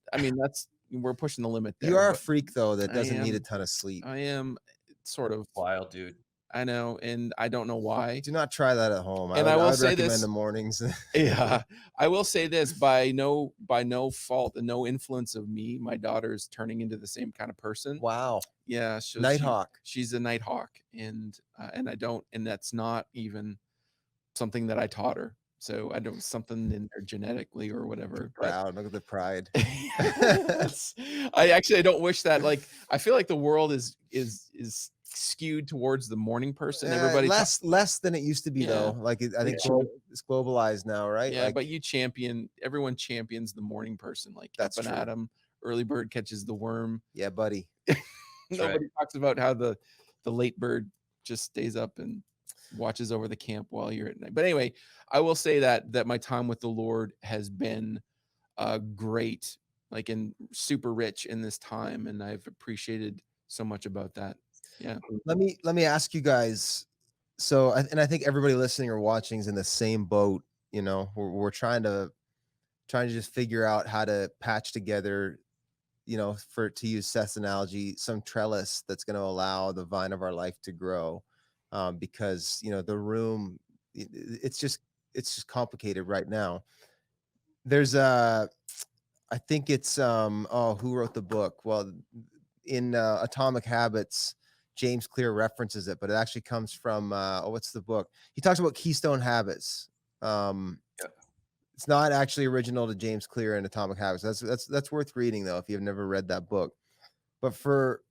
we're pushing the limit You there. are a But freak though that I doesn't need a am ton of sleep. I am sort of Wild, dude. I know, and I don't know why. Do not try that at home. And I I will would say recommend the this, mornings. yeah, I will say this by no fault and no influence of me, my daughter's turning into the same kind of person. Wow. Yeah, so Nighthawk. she's a nighthawk, and I don't, and that's not even something that I taught her. So I don't something in there genetically or whatever. But Proud. Look at the pride. I don't wish that. Like I feel like the world is skewed towards the morning person. Everybody, less than it used to be Yeah. though. Like I think it's globalized now, right? yeah, Like but everyone champions the morning person. Like That's up and true. Adam, early bird catches the worm. yeah, buddy. Nobody talks about how the late bird just stays up and watches over the camp while you're at night. But anyway, I will say that my time with the Lord has been great, like and super rich in this time, and I've appreciated so much about that. Yeah. Let me ask you guys. So, and I think everybody listening or watching is in the same boat. You know, we're trying to just figure out how to patch together, you know, for to use Seth's analogy, some trellis that's going to allow the vine of our life to grow, because you know the room, it's just complicated right now. There's a, I think it's oh, who wrote the book? Well, in Atomic Habits, James Clear references it, but it actually comes from oh, what's the book? He talks about keystone habits. Um, Yeah. it's not actually original to James Clear and Atomic Habits. That's worth reading though if you've never read that book. But for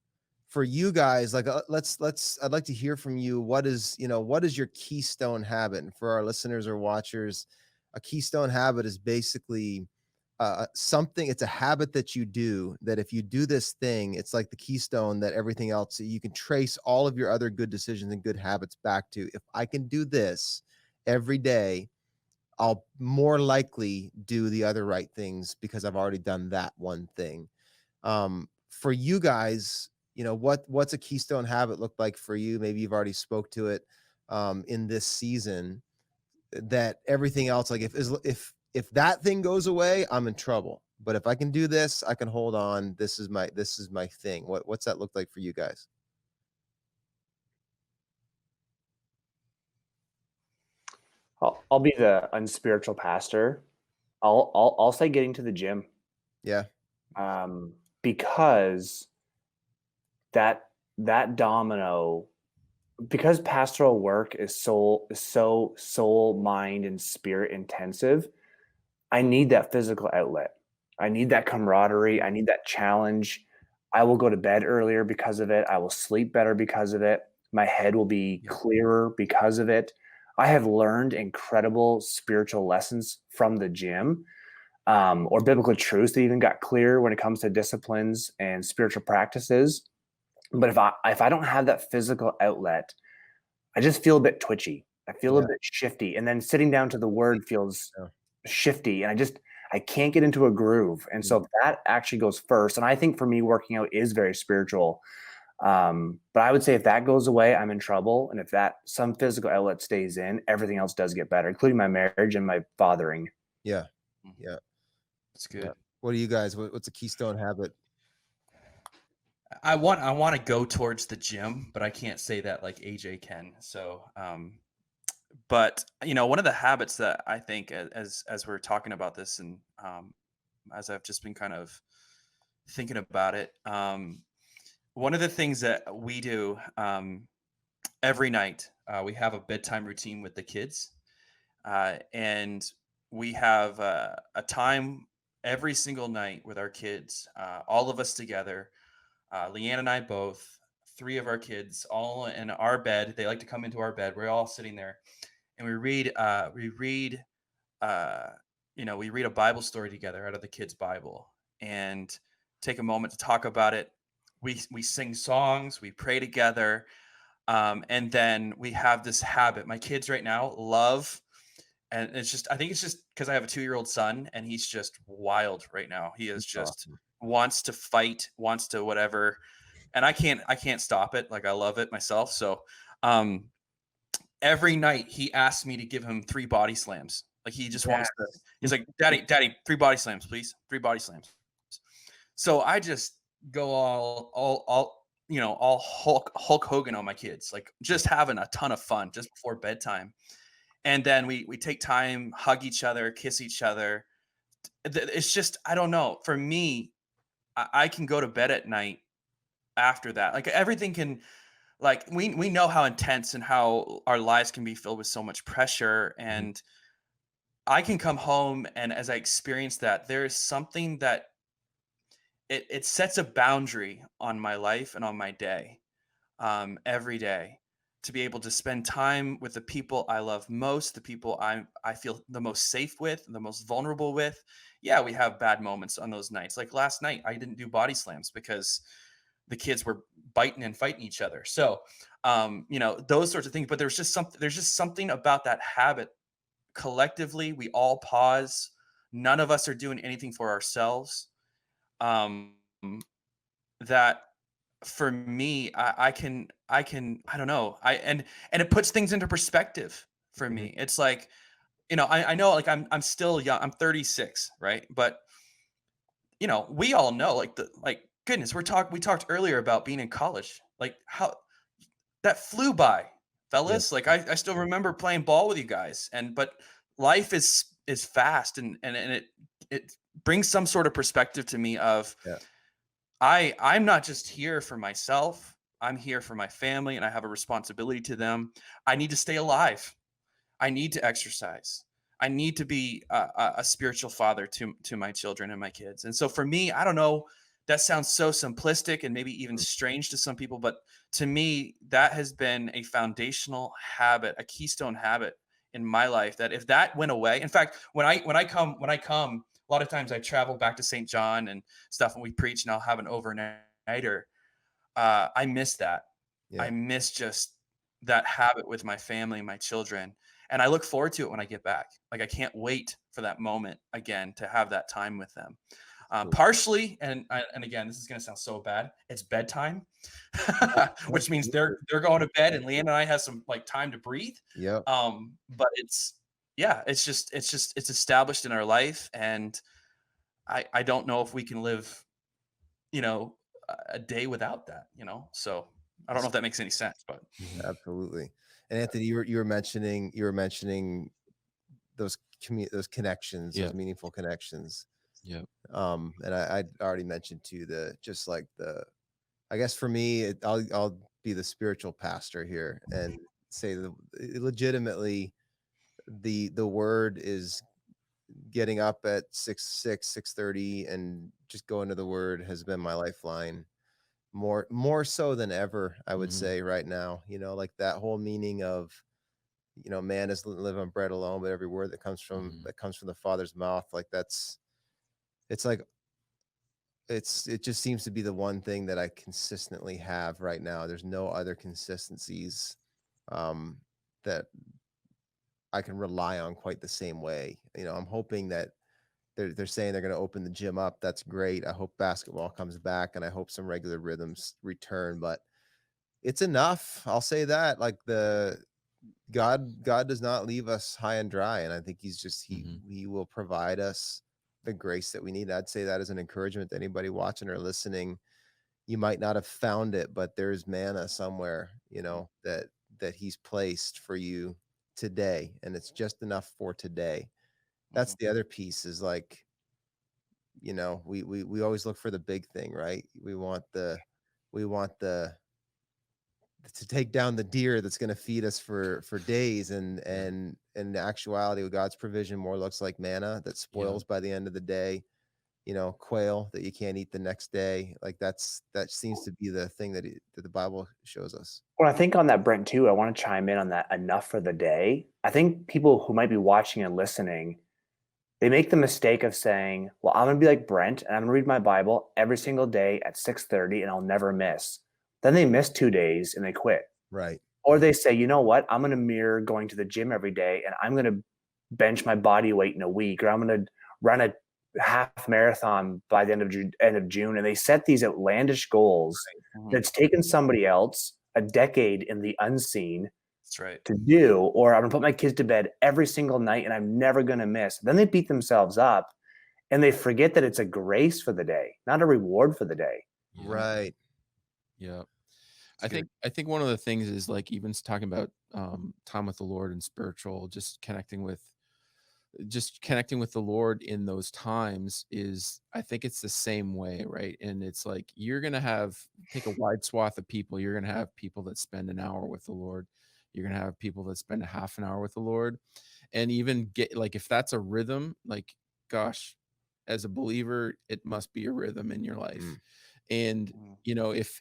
you guys, like let's I'd like to hear from you. What is, you know, what is your keystone habit? And for our listeners or watchers, a keystone habit is basically something. It's a habit that you do that if you do this thing, it's like the keystone that everything else, you can trace all of your other good decisions and good habits back to. If I can do this every day, I'll more likely do the other right things because I've already done that one thing. For you guys, you know, what's a keystone habit look like for you? Maybe you've already spoke to it in this season, that everything else, like if that thing goes away, I'm in trouble. But if I can do this, I can hold on. This is my thing. What's that look like for you guys? I'll be the unspiritual pastor. I'll say getting to the gym, Yeah. because that domino, because pastoral work is so soul, mind, and spirit intensive. I need that physical outlet. I need that camaraderie. I need that challenge. I will go to bed earlier because of it. I will sleep better because of it. My head will be clearer because of it. I have learned incredible spiritual lessons from the gym, or biblical truths that even got clear when it comes to disciplines and spiritual practices. But if I don't have that physical outlet, I just feel a bit twitchy. I feel a Yeah. bit shifty, and then sitting down to the word feels Yeah. shifty, and I can't get into a groove. And so that actually goes first. And I think for me, working out is very spiritual. But I would say if that goes away, I'm in trouble. And if that some physical outlet stays in, everything else does get better, including my marriage and my fathering. Yeah. Yeah. That's good. Yeah. What do you guys? What's a keystone habit? I want to go towards the gym, but I can't say that like AJ can. So, but you know, one of the habits that I think as we're talking about this, and as I've just been kind of thinking about it, one of the things that we do every night, we have a bedtime routine with the kids, and we have a time every single night with our kids, all of us together. Leanne and I both, three of our kids, all in our bed. They like to come into our bed. We're all sitting there, and we read. Uh, we read a Bible story together out of the kids' Bible, and take a moment to talk about it. We sing songs. We pray together, and then we have this habit. My kids right now love. And it's just, I think it's just because I have a 2-year-old son and he's just wild right now. He is That's just awesome. wants to fight, wants to whatever. And I can't stop it. Like I love it myself. So um every night he asks me to give him 3 body slams. Like he just wants to, he's like, Daddy, 3 body slams, please. 3 body slams. So I just go all all Hulk Hogan on my kids, like just having a ton of fun just before bedtime. And then we take time, hug each other, kiss each other. It's just, I don't know. For me, I can go to bed at night after that. Like everything can, like we know how intense and how our lives can be filled with so much pressure. And I can come home, and as I experience that, there is something that it sets a boundary on my life and on my day, every day, to be able to spend time with the people I love most, the people I feel the most safe with, the most vulnerable with. Yeah, we have bad moments on those nights. Like last night, I didn't do body slams because the kids were biting and fighting each other. So, those sorts of things. But there's just something about that habit. Collectively, we all pause. None of us are doing anything for ourselves. Um, that for me, I don't know. And it puts things into perspective for Mhm. me. It's like, I know, like, I'm still young. I'm 36, right? But we all know, like, goodness, we talked earlier about being in college. Like, how that flew by, Yep. fellas. Like, I still remember playing ball with you guys, but life is fast, and it brings some sort of perspective to me of, Yeah. I'm not just here for myself. I'm here for my family, and I have a responsibility to them. I need to stay alive. I need to exercise. I need to be a spiritual father to my children and my kids. And so for me, I don't know. That sounds so simplistic and maybe even Mm. strange to some people, but to me, that has been a foundational habit, a keystone habit in my life. That if that went away, in fact, when I come, a lot of times I travel back to St. John and stuff, and we preach, and I'll have an overnighter. I miss that. Yeah. I miss just that habit with my family and my children. And I look forward to it when I get back. Like, I can't wait for that moment again to have that time with them. Cool. Partially, and again, this is going to sound so bad. It's bedtime, which means they're going to bed, and Leanne and I have some, like, time to breathe. Yep. But it's established in our life, and I don't know if we can live, you know, a day without that. So I don't know if that makes any sense, but Absolutely. And Anthony, you were mentioning those those connections, Yeah. those meaningful connections. Yeah. And I already mentioned too, just like I guess for me, I'll be the spiritual pastor here and say legitimately the word is getting up at 6:30 and just going to the word has been my lifeline more so than ever, I would Mhm. say right now. Like that whole meaning of, man doesn't live on bread alone, but every word that comes from Mhm. the Father's mouth. Like it's like it just seems to be the one thing that I consistently have right now. There's no other consistencies um that I can rely on quite the same way. I'm hoping that they're saying they're going to open the gym up. That's great. I hope basketball comes back and I hope some regular rhythms return, but it's enough. I'll say that. Like God does not leave us high and dry, and I think he's just Mhm. he will provide us the grace that we need. I'd say that as an encouragement to anybody watching or listening. You might not have found it, but there's manna somewhere, that he's placed for you today, and it's just enough for today. That's Mhm. the other piece is like, we always look for the big thing, right? We want the to take down the deer that's going to feed us for days, and in actuality, God's provision more looks like manna that Yeah. spoils by the end of the day. Quail that you can't eat the next day. Like that seems to be the thing that the Bible shows us. When I think on that, Brent, too, I want to chime in on that enough for the day. I think people who might be watching and listening, they make the mistake of saying, well, I'm going to be like Brent and I'm going to read my Bible every single day at 6:30 and I'll never miss. Then they miss 2 days and they quit. Right. Or they say, you know what? I'm going to mirror going to the gym every day and I'm going to bench my body weight in a week, or I'm going to run a half marathon by the end of June. And they set these outlandish goals Mhm. that's taken somebody else a decade in the unseen That's right. to do, or I'm going to put my kids to bed every single night and I'm never going to miss. Then they beat themselves up and they forget that it's a grace for the day, not a reward for the day. Yeah. Right. Yeah. It's I good. think one of the things is, like, even talking about time with the Lord and spiritual, just connecting with the Lord in those times is, I think it's the same way, right? And it's like you're gonna take a wide swath of people. You're gonna have people that spend an hour with the Lord. You're gonna have people that spend a half an hour with the Lord. And even get, like, if that's a rhythm, like, gosh, as a believer, it must be a rhythm in your life. Mm. And Mhm.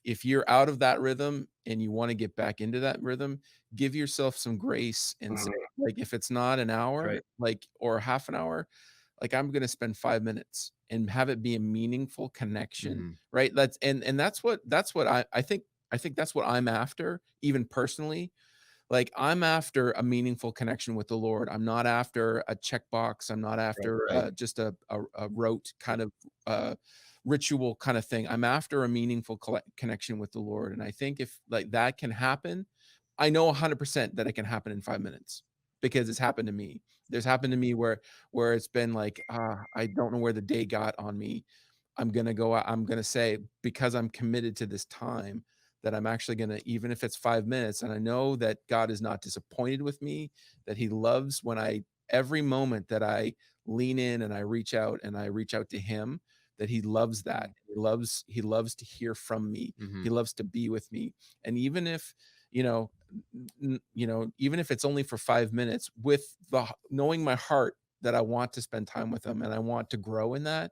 if you're out of that rhythm and you want to get back into that rhythm, give yourself some grace and say, like, if it's not an hour, Right. like, or half an hour, like, I'm going to spend 5 minutes and have it be a meaningful connection, Mhm. right? That's what I think that's what I'm after, even personally. Like, I'm after a meaningful connection with the Lord. I'm not after a checkbox. I'm not after Right. just a rote kind of ritual kind of thing. I'm after a meaningful connection with the Lord. And I think if like that can happen, I know 100% that it can happen in 5 minutes because it's happened to me. There's happened to me where it's been like, I don't know where the day got on me. I'm going to go out, I'm going to say, because I'm committed to this time, that I'm actually going to, even if it's 5 minutes, and I know that God is not disappointed with me, that he loves when every moment that I lean in and I reach out to him, that he loves that. He loves to hear from me. Mhm. He loves to be with me. And even if, even if it's only for 5 minutes, with knowing my heart that I want to spend time with him and I want to grow in that,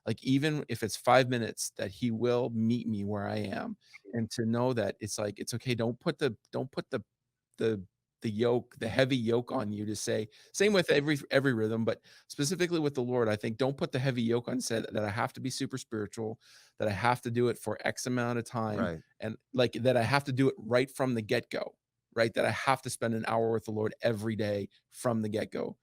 like even if it's 5 minutes, that he will meet me where I am. And to know that it's like, it's okay. Don't put the yoke, the heavy yoke on you to say, same with every rhythm, but specifically with the Lord, I think don't put the heavy yoke on, said that I have to be super spiritual, that I have to do it for X amount of time. Right. And like that I have to do it right from the get-go, right? That I have to spend an hour with the Lord every day from the get-go.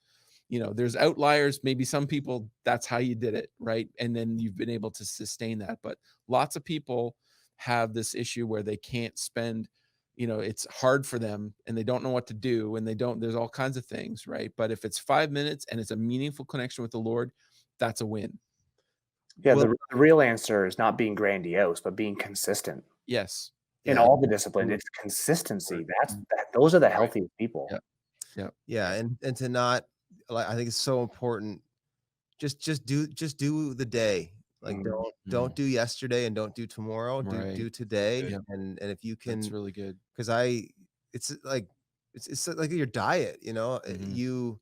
There's outliers. Maybe some people, that's how you did it, right? And then you've been able to sustain that. But lots of people have this issue where they can't spend, it's hard for them and they don't know what to do, and there's all kinds of things, right? But if it's 5 minutes and it's a meaningful connection with the Lord, that's a win. Yeah, Well, the real answer is not being grandiose, but being consistent Yes. in yeah. all the disciplines. It's consistency. Those are the healthiest people. Yeah. Yeah. And to not, like, I think it's so important. Just do the day. Like, Mhm. don't do yesterday and don't do tomorrow. Right. Do today. Good. Yep. And if you That's can, really good. because it's like, it's like your diet, Mhm.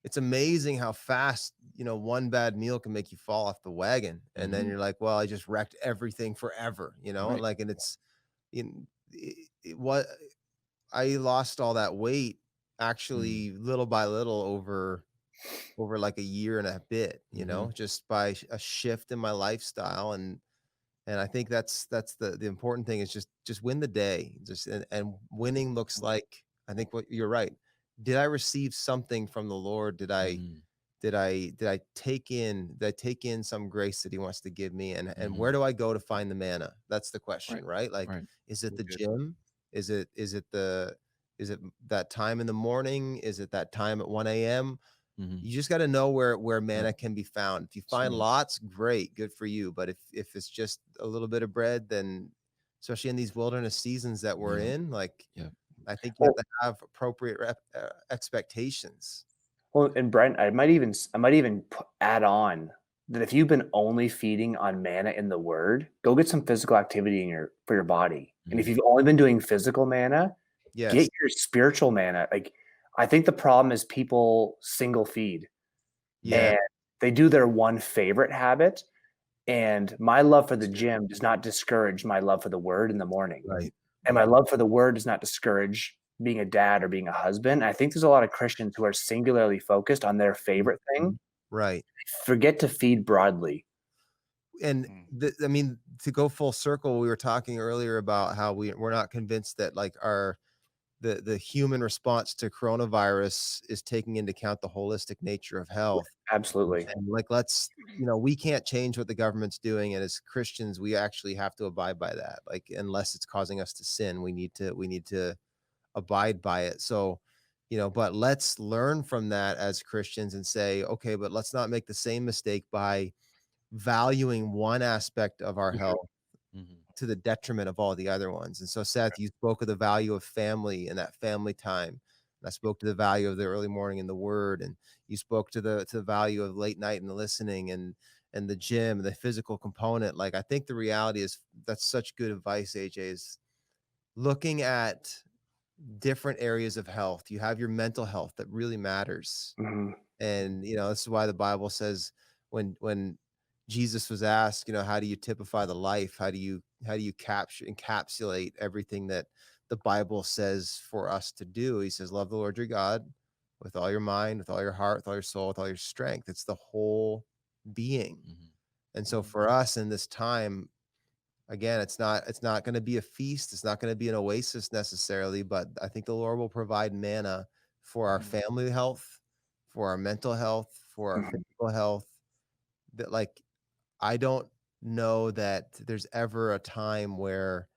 it's amazing how fast, one bad meal can make you fall off the wagon. And then Mhm. you're like, well, I just wrecked everything forever, Right. like, and it's, what I lost all that weight actually little by little over like a year and a bit, Mhm. just by a shift in my lifestyle. And I think that's the important thing is just win the day. And winning looks like, I think what you're right. Did I receive something from the Lord? Mhm. Did I take in some grace that he wants to give me? And where Mhm. do I go to find the manna? That's the question, Right. right? Like, Right. is it the Good. gym? Is it that time in the morning? Is it that time at 1 a.m.? Mhm. You just got to know where Yep. manna can be found. If you That's find right. lots, great, good for you. But if it's just a little bit of bread, then especially in these wilderness seasons that we're Yeah. in, like, Yeah. I think you have to have appropriate expectations. Well, and Brent, I might even add on that if you've been only feeding on manna in the Word, go get some physical activity for your body. And if Mhm. you've only been doing physical manna, Yes. get your spiritual manna. Like, I think the problem is people single feed Yeah. and they do their one favorite habit. And my love for the That's good. gym does not discourage my love for the Word in the morning. Right. And my love for the Word does not discourage being a dad or being a husband. I think there's a lot of Christians who are singularly focused on their favorite thing, Right. forget to feed broadly. And I mean, to go full circle, we were talking earlier about how we're not convinced that, like, the human response to coronavirus is taking into account the holistic nature of health. Absolutely. And, like, we can't change what the government's doing, and as Christians, we actually have to abide by that. Like, unless it's causing us to sin, we need to abide by it. So, but let's learn from that as Christians and say, okay, but let's not make the same mistake by valuing one aspect of our health Mhm. to the detriment of all the other ones. And so, Seth, you spoke of the value of family and that family time. And I spoke to the value of the early morning in the Word, and you spoke to the value of late night and the listening and the gym, the physical component. Like, I think the reality is that's such good advice, AJ, is looking at different areas of health. You have your mental health that really matters. Mhm. And this is why the Bible says when Jesus was asked, how do you typify the life? How do you encapsulate everything that the Bible says for us to do? He says, love the Lord your God with all your mind, with all your heart, with all your soul, with all your strength. It's the whole being. Mhm. And so for us in this time, again, it's not going to be a feast, it's not going to be an oasis necessarily, but I think the Lord will provide manna for our family health, for our mental health, for our Mhm. physical health. That, like, I don't know that there's ever a time where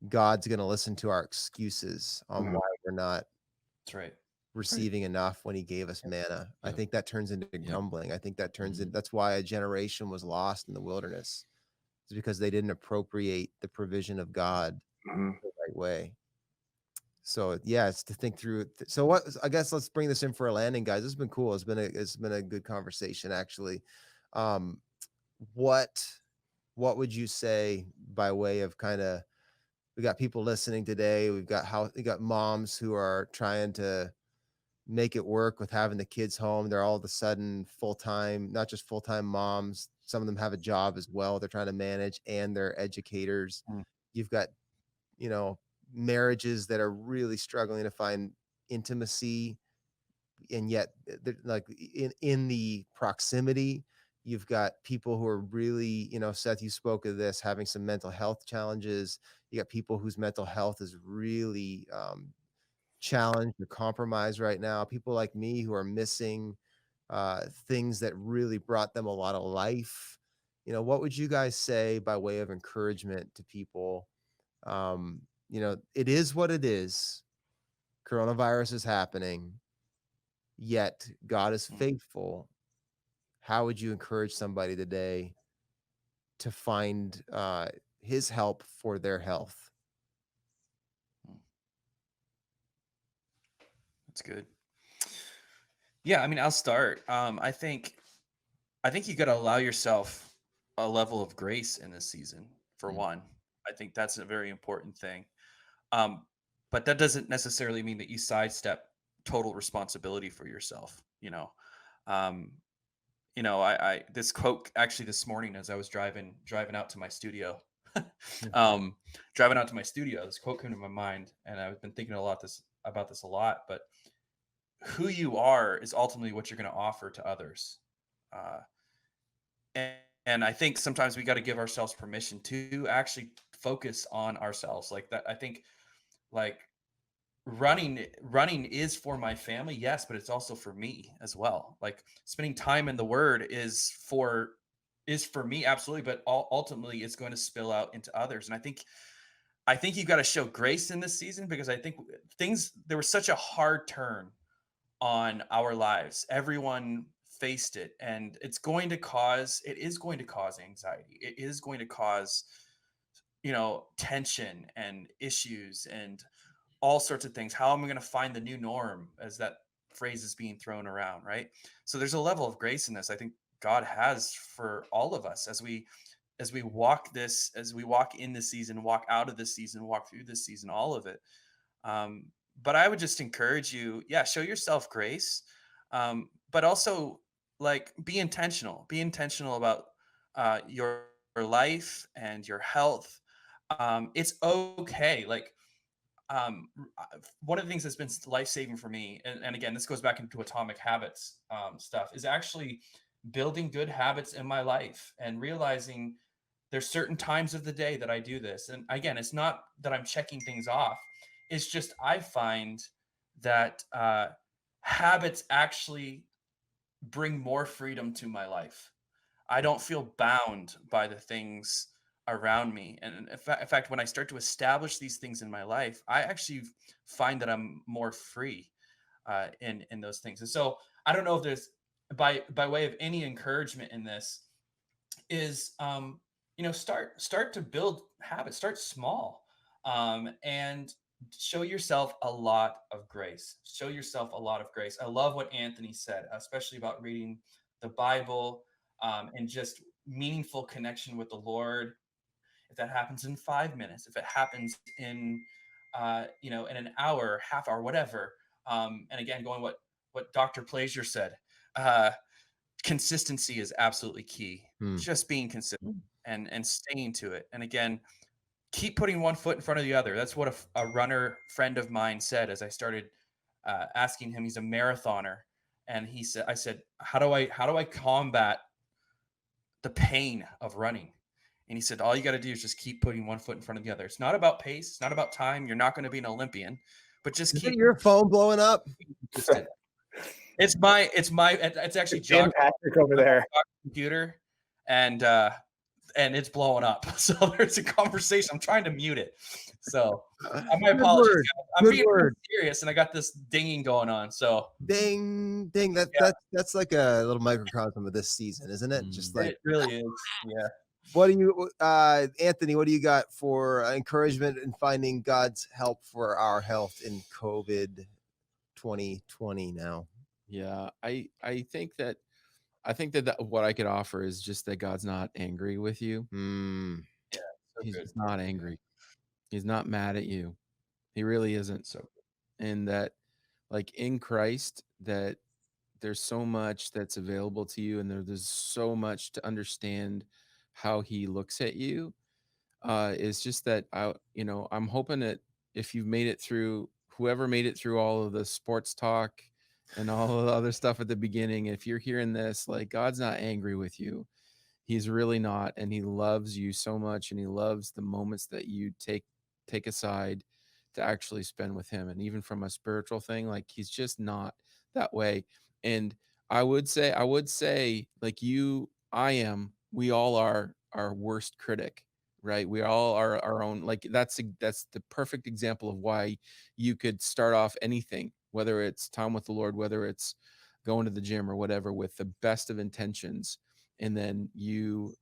God's going to listen to our excuses on Mhm. why we're not That's right. receiving enough when he gave us manna. I Yep. think that turns into Yep. grumbling. I think that turns in Mhm. that's why a generation was lost in the wilderness. It's because they didn't appropriate the provision of God Mhm. the right way. So yeah, it's to think through. So what? I guess let's bring this in for a landing, guys. This has been cool. It's been a good conversation actually. Um, what would you say by way of kind of we got people listening today. We got moms who are trying to make it work with having the kids home. They're all of a sudden full-time, not just full-time moms. Some of them have a job as well. They're trying to manage and they're educators. Mm. You've got, you know, marriages that are really struggling to find intimacy and yet like in the proximity. You've got people who are really, you know, Seth, you spoke of this, having some mental health challenges. You got people whose mental health is really challenged or compromised right now. People like me who are missing things that really brought them a lot of life. You know, what would you guys say by way of encouragement to people? You know, it is what it is. Coronavirus is happening, yet God is faithful. How would you encourage somebody today to find his help for their health? That's good. Yeah, I mean, I'll start. I think you got to allow yourself a level of grace in this season. For Mm. one, I think that's a very important thing. Um, but that doesn't necessarily mean that you sidestep total responsibility for yourself. Um, I this quote actually this morning as I was driving out to my studio, um, driving out to my studio, this quote came to my mind, and I've been thinking about this a lot. But who you are is ultimately what you're going to offer to others. Uh, and, and I think sometimes we got to give ourselves permission to actually focus on ourselves like that. I think like running is for my family, yes, but it's also for me as well. Like spending time in the word is for me, absolutely, but ultimately it's going to spill out into others. And I think you've got to show grace in this season, because I think there was such a hard turn on our lives. Everyone faced it, and it is going to cause anxiety. It is going to cause, tension and issues and all sorts of things. How am I going to find the new norm, as that phrase is being thrown around, right? So there's a level of grace in this I think God has for all of us as we walk in this season, walk out of this season, walk through this season, all of it. um, but I would just encourage you, yeah, show yourself grace, but also like be intentional about your life and your health. It's okay. Like one of the things that's been life-saving for me, and again, this goes back into atomic habits stuff, is actually building good habits in my life and realizing there's certain times of the day that I do this. And again, it's not that I'm checking things off. It's just I find that habits actually bring more freedom to my life. I don't feel bound by the things around me. And in fact, when I start to establish these things in my life, I actually find that I'm more free in those things. And so I don't know if there's by way of any encouragement in this is start to build habits, start small, and show yourself a lot of grace. Show yourself a lot of grace. I love what Anthony said, especially about reading the Bible, and just meaningful connection with the Lord. If that happens in 5 minutes, if it happens in in an hour, half hour, whatever. And again, going what Dr. Plaisir said, consistency is absolutely key. Just being consistent and staying to it. And again, keep putting one foot in front of the other. That's what a runner friend of mine said as I started asking him. He's a marathoner, and I said, how do I combat the pain of running? And he said, all you got to do is just keep putting one foot in front of the other. It's not about pace. It's not about time. You're not going to be an Olympian, but just Is keep it your phone blowing up? consistent. It's actually Dan Josh Patrick over there. computer, and and it's blowing up. So there's a conversation. I'm trying to mute it. So my Good apologies, word. guys. I'm Good being word. serious, and I got this dinging going on. So Ding, ding. That's like a little microcosm of this season, isn't it? Just like, it really is. Yeah. what do you, Anthony? What do you got for encouragement in finding God's help for our health in COVID 2020 now? Yeah, I think that what I could offer is just that God's not angry with you. Mm, So He's good. just not angry. He's not mad at you. He really isn't. So And that, like, in Christ, that there's so much that's available to you, and there's so much to understand how he looks at you. It's just that I'm hoping that if you've made it through, whoever made it through all of the sports talk and all of the other stuff at the beginning, if you're hearing this, like, God's not angry with you. He's really not, and he loves you so much, and he loves the moments that you take aside to actually spend with him. And even from a spiritual thing, like, he's just not that way. And I would say, like, we all are our worst critic, right? We all are our own. Like, that's the perfect example of why you could start off anything, whether it's time with the Lord, whether it's going to the gym or whatever, with the best of intentions, and then you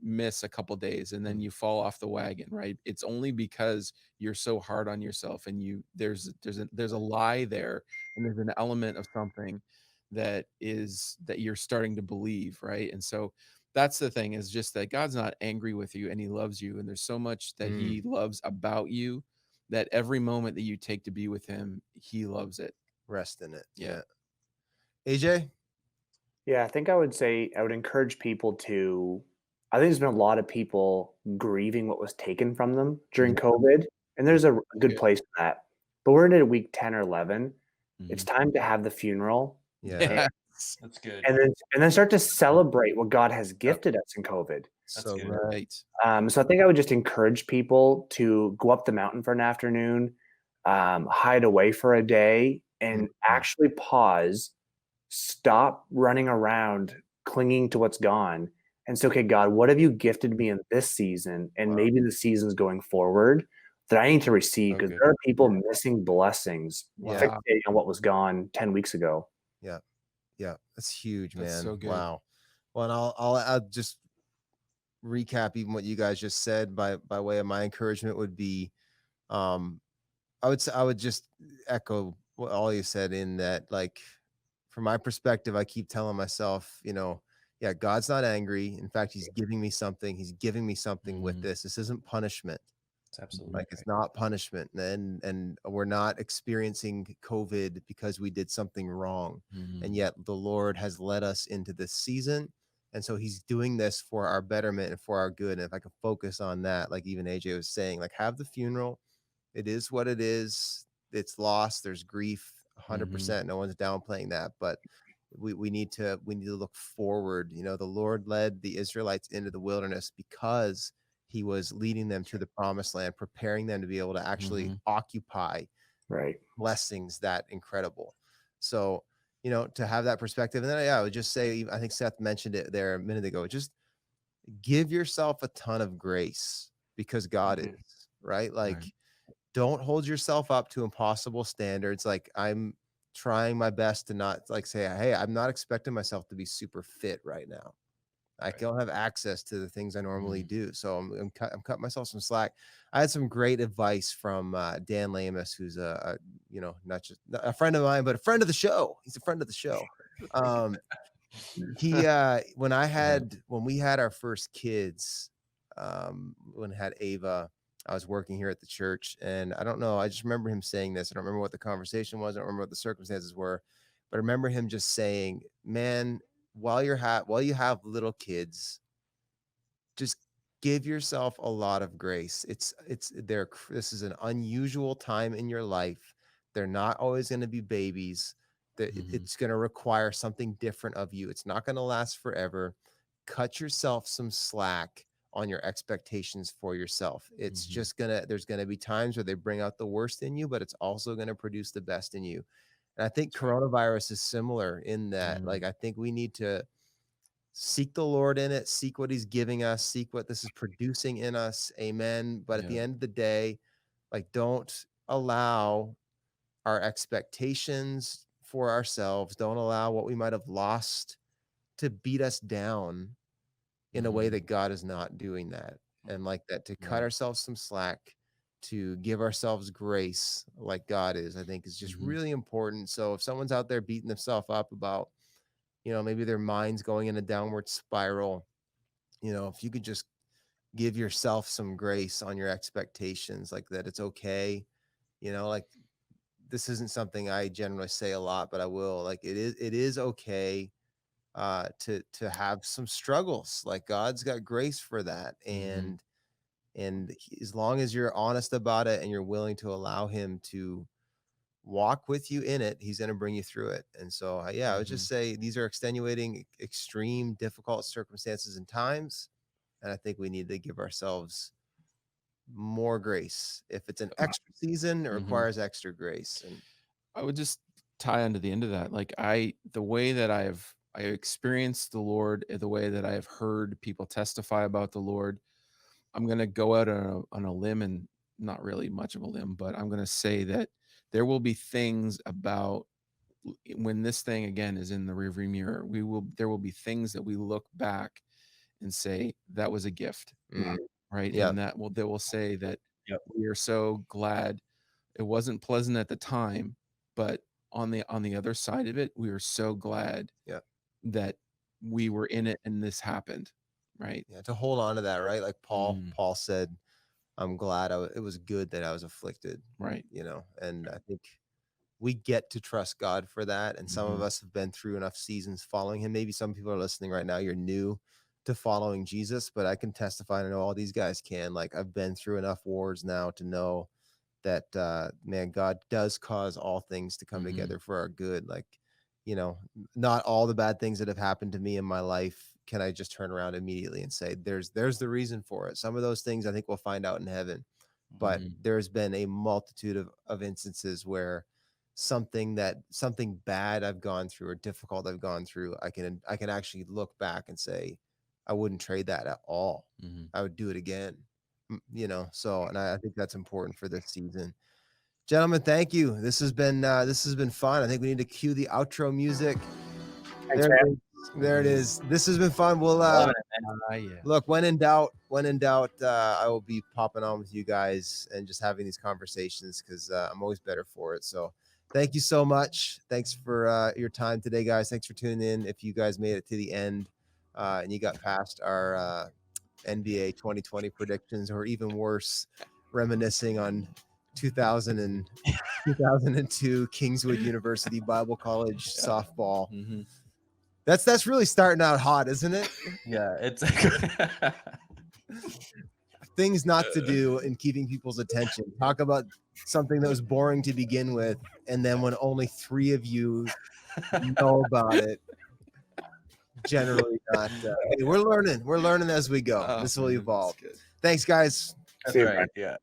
miss a couple days, and then you fall off the wagon, right? It's only because you're so hard on yourself, and there's a lie there, and there's an element of something that you're starting to believe, right? And so that's the thing, is just that God's not angry with you, and he loves you, and there's so much that he loves about you, that every moment that you take to be with him, he loves it. rest in it. Yeah. AJ? Yeah, I think I would say I would encourage people to. I think there's been a lot of people grieving what was taken from them during COVID, and there's a good place for that. But we're into week 10 or 11. It's time to have the funeral, Yeah. that's good. and then start to celebrate what God has gifted us in COVID. That's good. Right. So I think I would just encourage people to go up the mountain for an afternoon, hide away for a day, and actually pause, stop running around clinging to what's gone, and say, okay, God, what have you gifted me in this season, and maybe the seasons going forward that I need to receive? Because there are people missing blessings, fixating on what was gone 10 weeks ago. Yeah, that's huge, man. That's so good. Wow. Well, and I'll just recap even what you guys just said by way of my encouragement would be, I would just echo what all you said, in that, like, from my perspective, I keep telling myself, yeah, God's not angry. In fact, he's giving me something. He's giving me something with this. This isn't punishment. It's absolutely Like, it's not punishment, and we're not experiencing COVID because we did something wrong. And yet the Lord has led us into this season, and so he's doing this for our betterment and for our good. And if I could focus on that, like even AJ was saying, like, have the funeral. It is what it is. It's lost. There's grief, 100%. No one's downplaying that, but we need to look forward. The Lord led the Israelites into the wilderness because he was leading them to the promised land, preparing them to be able to actually occupy blessings that incredible. So, to have that perspective. And then I would just say, I think Seth mentioned it there a minute ago, just give yourself a ton of grace, because God is, right? Like, don't hold yourself up to impossible standards. Like, I'm trying my best to not, like, say, hey, I'm not expecting myself to be super fit right now. I don't have access to the things I normally do. So I'm cutting myself some slack. I had some great advice from Dan Lamus, who's not just a friend of mine, but a friend of the show. He's a friend of the show. He when we had our first kids, when I had Ava, I was working here at the church, and I don't know, I just remember him saying this. I don't remember what the conversation was. I don't remember what the circumstances were, but I remember him just saying, man, while you have little kids, just give yourself a lot of grace. This is an unusual time in your life. They're not always going to be babies. It's going to require something different of you. It's not going to last forever. Cut yourself some slack on your expectations for yourself. It's just there's going to be times where they bring out the worst in you, but it's also going to produce the best in you. And I think coronavirus is similar in that, like, I think we need to seek the Lord in it, seek what he's giving us, seek what this is producing in us. Amen. But at the Yeah. end of the day, like, don't allow our expectations for ourselves, don't allow what we might have lost to beat us down in a way Mhm. that God is not doing that. And like that, to cut Right. ourselves some slack, to give ourselves grace like God is, I think is just Mhm. really important. So if someone's out there beating themselves up about, maybe their mind's going in a downward spiral, if you could just give yourself some grace on your expectations, like that it's okay, like, this isn't something I generally say a lot, but I will. Like, it is okay to have some struggles. Like, God's got grace for that. Mhm. And as long as you're honest about it and you're willing to allow him to walk with you in it, he's going to bring you through it. And so I would just Mhm. say these are extenuating, extreme, difficult circumstances and times, and I think we need to give ourselves more grace. If it's an extra season, it Mhm. requires extra grace. And I would just tie onto the end of that. Like the way that I experienced the Lord, the way that I have heard people testify about the Lord, I'm going to go out on a limb, and not really much of a limb, but I'm going to say that there will be things about when this thing again is in the rearview mirror, there will be things that we look back and say that was a gift, right? yeah, And they will say that Yep. we are so glad it wasn't pleasant at the time, but on the other side of it, we were so glad yeah, that we were in it and this happened, right? yeah, to hold on to that, right? Like Mm. Paul said, I'm glad it was good that I was afflicted, Right. And I think we get to trust God for that. And some of Mhm. us have been through enough seasons following him. Maybe some people are listening right now, you're new to following Jesus, but I can testify, and I know all these guys can. Like, I've been through enough wars now to know that man, God does cause all things to come Mhm. together for our good. Like, not all the bad things that have happened to me in my life can I just turn around immediately and say there's the reason for it. Some of those things I think we'll find out in heaven, but Mhm. there's been a multitude of instances where something bad I've gone through or difficult I've gone through, I can actually look back and say I wouldn't trade that at all. Mhm. I would do it again. So, and I think that's important for this season. Gentlemen, thank you. This has been fun. I think we need to cue the outro music. Thanks, There man. it is. There it is. This has been fun. We'll Loving it, man. Yeah. look, when in doubt, I will be popping on with you guys and just having these conversations, because I'm always better for it. So thank you so much. Thanks for your time today, guys. Thanks for tuning in. If you guys made it to the end and you got past our NBA 2020 predictions, or even worse, reminiscing on 2002 Kingswood University Bible College softball. Mhm. That's really starting out hot, isn't it? Yeah, it's Things not to do in keeping people's attention. Talk about something that was boring to begin with, and then when only 3 of you know about it, generally not. Hey, we're learning as we go. Oh, This will man, evolve. that's good. Thanks, guys. that's See you, right. Brent. Yeah.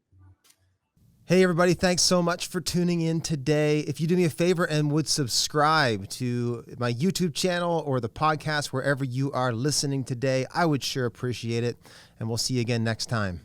Hey, everybody. Thanks so much for tuning in today. If you do me a favor and would subscribe to my YouTube channel or the podcast, wherever you are listening today, I would sure appreciate it. And we'll see you again next time.